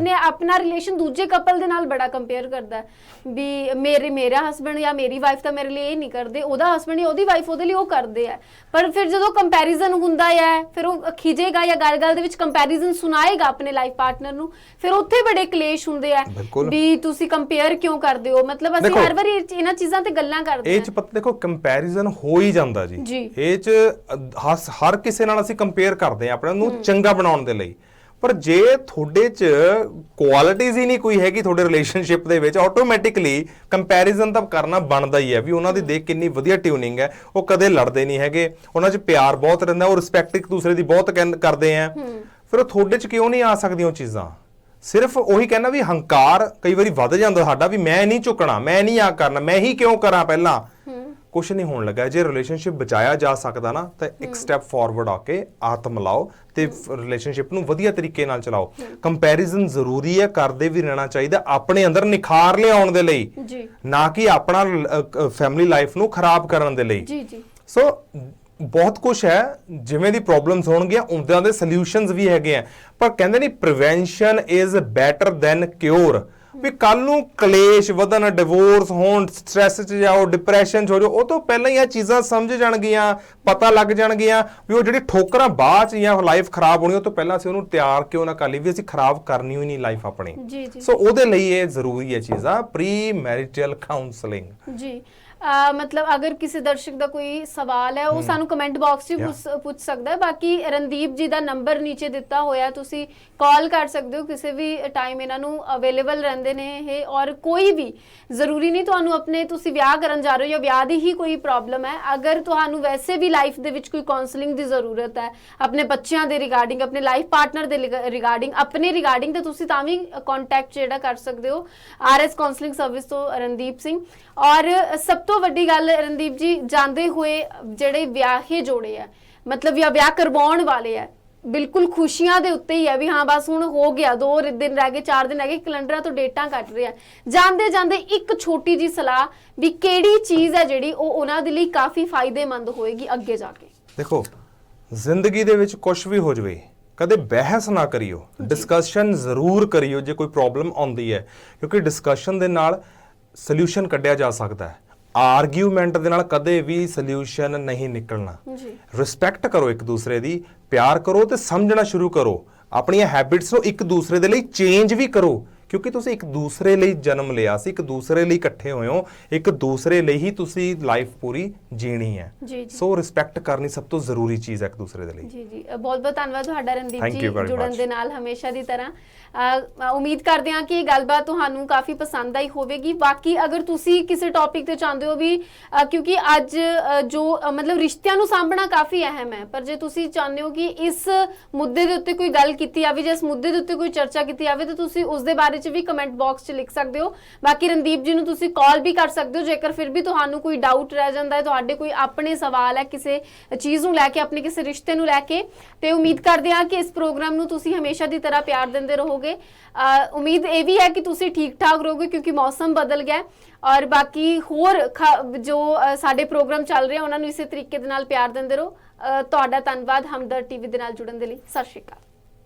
Speaker 1: ਆਪਣਾ ਰਿਲੇਸ਼ਨ ਦੂਜੇ ਕਪਲ ਦੇ ਨਾਲ ਬੜਾ ਕੰਪੇਅਰ ਕਰਦਾ ਵੀ ਮੇਰਾ ਹਸਬੈਂਡ ਜਾਂ ਮੇਰੀ ਵਾਈਫ ਤਾਂ ਮੇਰੇ ਲਈ ਇਹ ਨਹੀਂ ਕਰਦੇ, ਉਹਦਾ ਹਸਬੈਂਡ ਜਾਂ ਉਹਦੀ ਵਾਈਫ ਉਹਦੇ ਲਈ ਉਹ ਕਰਦੇ ਆ। ਪਰ ਫਿਰ ਜਦੋਂ ਕੰਪੈਰੀਜ਼ਨ ਹੁੰਦਾ ਹੈ, ਫਿਰ ਉਹ ਖਿਜੇਗਾ ਜਾਂ ਗੱਲ-ਗੱਲ ਦੇ ਵਿੱਚ ਕੰਪੈਰੀਜ਼ਨ ਸੁਣਾਏਗਾ ਆਪਣੇ ਲਾਈਫ ਪਾਰਟਨਰ ਨੂੰ, ਫਿਰ ਉੱਥੇ ਬੜੇ ਕਲੇਸ਼ ਹੁੰਦੇ ਆ ਵੀ ਤੁਸੀਂ ਕੰਪੇਅਰ ਕਿਉਂ ਕਰਦੇ ਹੋ। ਮਤਲਬ ਅਸੀਂ ਹਰ ਵਾਰੀ ਇਹਨਾਂ ਚੀਜ਼ਾਂ ਤੇ ਗੱਲਾਂ ਕਰਦੇ ਆ।
Speaker 2: ਇਹ ਚ ਪਤਾ ਦੇਖੋ ਕੰਪੈਰੀਜ਼ਨ ਹੋ ਹੀ ਜਾਂਦਾ ਜੀ। ਇਹ ਚ ਹਰ ਕਿਸੇ ਨਾਲ ਅਸੀਂ ਕੰਪੇਅਰ ਕਰਦੇ ਆ ਆਪਣੇ ਨੂੰ ਚੰਗਾ ਬਣਾਉਣ ਦੇ ਲਈ, ਪਰ ਜੇ ਤੁਹਾਡੇ ਚ ਕੁਆਲਿਟੀਜ਼ ਹੀ ਨਹੀਂ ਕੋਈ ਹੈਗੀ ਤੁਹਾਡੇ ਰਿਲੇਸ਼ਨਸ਼ਿਪ ਦੇ ਵਿੱਚ, ਆਟੋਮੈਟਿਕਲੀ ਕੰਪੈਰੀਜ਼ਨ ਤਾਂ ਕਰਨਾ ਬਣਦਾ ਹੀ ਹੈ ਵੀ ਉਹਨਾਂ ਦੀ ਦੇਖ ਕਿੰਨੀ ਵਧੀਆ ਟਿਊਨਿੰਗ ਹੈ, ਉਹ ਕਦੇ ਲੜਦੇ ਨਹੀਂ ਹੈਗੇ, ਉਹਨਾਂ 'ਚ ਪਿਆਰ ਬਹੁਤ ਰਹਿੰਦਾ, ਉਹ ਰਿਸਪੈਕਟ ਇੱਕ ਦੂਸਰੇ ਦੀ ਬਹੁਤ ਕਰਦੇ ਆ, ਫਿਰ ਉਹ ਤੁਹਾਡੇ 'ਚ ਕਿਉਂ ਨਹੀਂ ਆ ਸਕਦੀਆਂ ਉਹ ਚੀਜ਼ਾਂ? ਸਿਰਫ ਉਹੀ ਕਹਿਣਾ ਵੀ ਹੰਕਾਰ ਕਈ ਵਾਰੀ ਵੱਧ ਜਾਂਦਾ ਸਾਡਾ ਵੀ ਮੈਂ ਨਹੀਂ ਝੁਕਣਾ, ਮੈਂ ਨਹੀਂ ਆ ਕਰਨਾ, ਮੈਂ ਹੀ ਕਿਉਂ ਕਰਾਂ ਪਹਿਲਾਂ, ਕੁਛ ਨਹੀਂ ਹੋਣ ਲੱਗਾ। ਜੇ ਰਿਲੇਸ਼ਨਸ਼ਿਪ ਬਚਾਇਆ ਜਾ ਸਕਦਾ ਨਾ ਤਾਂ ਇੱਕ ਸਟੈਪ ਫਾਰਵਰਡ ਆ ਕੇ ਆਤਮ ਲਾਓ ਤੇ ਰਿਲੇਸ਼ਨਸ਼ਿਪ ਨੂੰ ਵਧੀਆ ਤਰੀਕੇ ਨਾਲ ਚਲਾਓ। ਕੰਪੈਰੀਜ਼ਨ ਜ਼ਰੂਰੀ ਹੈ, ਕਰਦੇ ਵੀ ਰਹਿਣਾ ਚਾਹੀਦਾ ਆਪਣੇ ਅੰਦਰ ਨਿਖਾਰ ਲਿਆਉਣ ਦੇ ਲਈ, ਨਾ ਕਿ ਆਪਣਾ ਫੈਮਿਲੀ ਲਾਈਫ ਨੂੰ ਖਰਾਬ ਕਰਨ ਦੇ ਲਈ। ਸੋ ਬਹੁਤ ਕੁਝ ਹੈ, ਜਿਵੇਂ ਦੀ ਪ੍ਰੋਬਲਮਸ ਹੋਣਗੀਆਂ ਉਦਾਂ ਦੇ ਸੋਲੂਸ਼ਨਸ ਵੀ ਹੈਗੇ ਆ, ਪਰ ਕਹਿੰਦੇ ਨਹੀਂ prevention is better than cure. ਵੀ ਕੱਲ ਨੂੰ ਕਲੇਸ਼ ਵਧਣ, ਡਿਵੋਰਸ ਹੋਣ, ਸਟ੍ਰੈਸ 'ਚ ਜਾਓ, ਡਿਪਰੈਸ਼ਨ 'ਚ ਹੋ ਜਾਓ, ਉਹ ਤੋਂ ਪਹਿਲਾਂ ਹੀ ਇਹ ਚੀਜ਼ਾਂ ਸਮਝ ਜਾਣਗੀਆਂ, ਪਤਾ ਲੱਗ ਜਾਣਗੀਆਂ ਵੀ ਉਹ ਜਿਹੜੀ ਠੋਕਰਾਂ ਬਾਅਦ 'ਚ ਜਾਂ ਲਾਈਫ ਖਰਾਬ ਹੋਣੀ, ਉਹ ਤੋਂ ਪਹਿਲਾਂ ਅਸੀਂ ਉਹਨੂੰ ਤਿਆਰ ਕਿਉਂ ਨਾ ਕਰ ਲਈ ਵੀ ਅਸੀਂ ਖਰਾਬ ਕਰਨੀ ਹੋਈ ਨਹੀਂ ਲਾਈਫ ਆਪਣੀ। ਸੋ ਉਹਦੇ ਲਈ ਇਹ ਜ਼ਰੂਰੀ ਹੈ ਚੀਜ਼ਾਂ, ਪ੍ਰੀ ਮੈਰਿਟਲ ਕਾਉਂਸਲਿੰਗ।
Speaker 1: ਜੀ मतलब अगर किसी दर्शक का कोई सवाल है वो सानू कमेंट बॉक्स 'ਚ ਪੁੱਛ ਸਕਦਾ ਹੈ। ਬਾਕੀ ਰਣਦੀਪ ਜੀ ਦਾ ਨੰਬਰ ਨੀਚੇ ਦਿੱਤਾ ਹੋਇਆ, ਤੁਸੀਂ ਕਾਲ ਕਰ ਸਕਦੇ ਹੋ ਕਿਸੇ ਵੀ ਟਾਈਮ, ਇਹਨਾਂ ਨੂੰ ਅਵੇਲੇਬਲ ਰਹਿੰਦੇ ਨੇ ਇਹ। ਔਰ ਕੋਈ ਵੀ ਜ਼ਰੂਰੀ ਨਹੀਂ ਤੁਹਾਨੂੰ ਆਪਣੇ, ਤੁਸੀਂ ਵਿਆਹ ਕਰਨ ਜਾ ਰਹੇ ਹੋ ਜਾਂ ਵਿਆਹ ਦੀ ਹੀ ਕੋਈ ਪ੍ਰੋਬਲਮ ਹੈ, ਅਗਰ ਤੁਹਾਨੂੰ ਵੈਸੇ ਵੀ ਲਾਈਫ ਦੇ ਵਿੱਚ ਕੋਈ ਕਾਉਂਸਲਿੰਗ ਦੀ ਜ਼ਰੂਰਤ ਹੈ ਆਪਣੇ ਬੱਚਿਆਂ ਦੇ ਰਿਗਾਰਡਿੰਗ, ਆਪਣੇ ਲਾਈਫ ਪਾਰਟਨਰ ਦੇ ਰਿਗਾਰਡਿੰਗ, ਆਪਣੇ ਰਿਗਾਰਡਿੰਗ, ਤੇ ਤੁਸੀਂ ਤਾਂ ਵੀ ਕੰਟੈਕਟ ਜਿਹੜਾ ਕਰ ਸਕਦੇ ਹੋ RS ਕਾਉਂਸਲਿੰਗ ਸਰਵਿਸ ਤੋਂ ਰਣਦੀਪ ਸਿੰਘ। ਔਰ ਸਭ ਤੋਂ ਵੱਡੀ ਗੱਲ ਰਣਦੀਪ ਜੀ, ਜਾਂਦੇ ਹੋਏ ਜਿਹੜੇ ਵਿਆਹੇ ਜੋੜੇ ਆ ਮਤਲਬ ਜਾਂ ਵਿਆਹ ਕਰਵਾਉਣ ਵਾਲੇ ਆ, ਬਿਲਕੁਲ ਖੁਸ਼ੀਆਂ ਦੇ ਉੱਤੇ ਹੀ ਹੈ ਵੀ ਹਾਂ ਬਸ ਹੁਣ ਹੋ ਗਿਆ, 2 ਦਿਨ ਰਹਿ ਗਏ, 4 ਦਿਨ ਰਹਿ ਗਏ, ਕੈਲੰਡਰਾਂ ਤੋਂ ਡੇਟਾਂ ਕੱਟ ਰਹੇ ਆ, ਜਾਂਦੇ ਜਾਂਦੇ ਇੱਕ ਛੋਟੀ ਜੀ ਸਲਾਹ ਵੀ ਕਿਹੜੀ ਚੀਜ਼ ਹੈ ਜਿਹੜੀ ਉਹ ਉਹਨਾਂ ਦੇ ਲਈ ਕਾਫੀ ਫਾਇਦੇਮੰਦ ਹੋਏਗੀ ਅੱਗੇ ਜਾ ਕੇ?
Speaker 2: ਦੇਖੋ, ਜ਼ਿੰਦਗੀ ਦੇ ਵਿੱਚ ਕੁਝ ਵੀ ਹੋ ਜਾਵੇ, ਕਦੇ ਬਹਿਸ ਨਾ ਕਰਿਓ, ਡਿਸਕਸ਼ਨ ਜ਼ਰੂਰ ਕਰਿਓ ਜੇ ਕੋਈ ਪ੍ਰੋਬਲਮ ਆਉਂਦੀ ਹੈ, ਕਿਉਂਕਿ ਡਿਸਕਸ਼ਨ ਦੇ ਨਾਲ ਸੋਲੂਸ਼ਨ ਕੱਢਿਆ ਜਾ ਸਕਦਾ ਹੈ। ਆਰਗੂਮੈਂਟ ਦੇ ਨਾਲ ਕਦੇ ਵੀ ਸੋਲੂਸ਼ਨ ਨਹੀਂ ਨਿਕਲਣਾ। ਰਿਸਪੈਕਟ ਕਰੋ ਇੱਕ ਦੂਸਰੇ ਦੀ, ਪਿਆਰ ਕਰੋ ਤੇ ਸਮਝਣਾ ਸ਼ੁਰੂ ਕਰੋ, ਆਪਣੀਆਂ ਹੈਬਿਟਸ ਨੂੰ ਇੱਕ ਦੂਸਰੇ ਦੇ ਲਈ ਚੇਂਜ ਵੀ ਕਰੋ, ਕਿਉਂਕਿ ਤੁਸੀਂ ਇੱਕ ਦੂਸਰੇ ਲਈ ਜਨਮ ਲਿਆ ਸੀ, ਇੱਕ ਦੂਸਰੇ ਲਈ ਇਕੱਠੇ ਹੋਏ ਹੋ, ਇੱਕ ਦੂਸਰੇ ਲਈ ਹੀ ਤੁਸੀਂ ਲਾਈਫ ਪੂਰੀ ਜੀਣੀ ਹੈ। ਸੋ ਰਿਸਪੈਕਟ ਕਰਨੀ ਸਭ ਤੋਂ ਜ਼ਰੂਰੀ ਚੀਜ਼ ਹੈ ਇੱਕ ਦੂਸਰੇ ਦੇ ਲਈ।
Speaker 1: ਜੀ ਜੀ, ਬਹੁਤ ਬਹੁਤ ਧੰਨਵਾਦ ਤੁਹਾਡਾ ਰਣਦੀਪ ਜੀ ਜੁੜਨ ਦੇ ਨਾਲ ਹਮੇਸ਼ਾ ਦੀ ਤਰ੍ਹਾਂ। ਉਮੀਦ ਕਰਦੇ ਹਾਂ ਕਿ ਇਹ ਗੱਲਬਾਤ ਤੁਹਾਨੂੰ ਕਾਫੀ ਪਸੰਦ ਆਈ ਹੋਵੇਗੀ। ਬਾਕੀ ਅਗਰ ਤੁਸੀਂ ਕਿਸੇ ਟੌਪਿਕ ਤੇ ਚਾਹੁੰਦੇ ਹੋ ਵੀ, ਕਿਉਂਕਿ ਅੱਜ ਜੋ ਮਤਲਬ ਰਿਸ਼ਤਿਆਂ ਨੂੰ ਸਾਂਭਣਾ ਕਾਫੀ ਅਹਿਮ ਹੈ, ਪਰ ਜੇ ਤੁਸੀਂ ਚਾਹੁੰਦੇ ਹੋ ਕਿ ਇਸ ਮੁੱਦੇ ਦੇ ਉੱਤੇ ਕੋਈ ਗੱਲ ਕੀਤੀ ਜਾਵੇ ਜਾਂ ਇਸ ਮੁੱਦੇ ਦੇ ਉੱਤੇ ਕੋਈ ਚਰਚਾ ਕੀਤੀ ਜਾਵੇ ਤਾਂ ਤੁਸੀਂ ਉਸ ਦੇ ਬਾਰੇ 'ਚ ਵੀ ਕਮੈਂਟ ਬਾਕਸ 'ਚ ਲਿਖ ਸਕਦੇ ਹੋ। ਬਾਕੀ ਰਣਦੀਪ ਜੀ ਨੂੰ ਤੁਸੀਂ ਕਾਲ ਵੀ ਕਰ ਸਕਦੇ ਹੋ ਜੇਕਰ ਫਿਰ ਵੀ ਤੁਹਾਨੂੰ ਕੋਈ ਡਾਊਟ ਰਹਿ ਜਾਂਦਾ ਹੈ, ਤੁਹਾਡੇ ਕੋਈ ਆਪਣੇ ਸਵਾਲ ਹੈ ਕਿਸੇ ਚੀਜ਼ ਨੂੰ ਲੈ ਕੇ, ਆਪਣੇ ਕਿਸੇ ਰਿਸ਼ਤੇ ਨੂੰ ਲੈ ਕੇ। ਤੇ ਉਮੀਦ ਕਰਦੇ ਹਾਂ ਕਿ ਇਸ ਪ੍ਰੋਗਰਾਮ ਨੂੰ ਤੁਸੀਂ ਹਮੇਸ਼ਾ ਦੀ ਤਰ੍ਹਾਂ ਪਿਆਰ ਦਿੰਦੇ ਰਹੋਗੇ। ਉਮੀਦ ਇਹ ਵੀ ਹੈ ਕਿ ਤੁਸੀਂ ਠੀਕ ਠਾਕ ਰਹੋਗੇ ਕਿਉਂਕਿ ਮੌਸਮ ਬਦਲ ਗਿਆ। ਔਰ ਬਾਕੀ ਹੋਰ ਜੋ ਸਾਡੇ ਪ੍ਰੋਗਰਾਮ ਚੱਲ ਰਹੇ ਉਹਨਾਂ ਨੂੰ ਇਸੇ ਤਰੀਕੇ ਦੇ ਨਾਲ ਪਿਆਰ ਦਿੰਦੇ ਰਹੋ। ਤੁਹਾਡਾ ਧੰਨਵਾਦ ਹਮਦਰਦ TV ਦੇ ਨਾਲ ਜੁੜਨ ਦੇ ਲਈ। ਸਤਿ ਸ਼੍ਰੀ ਅਕਾਲ।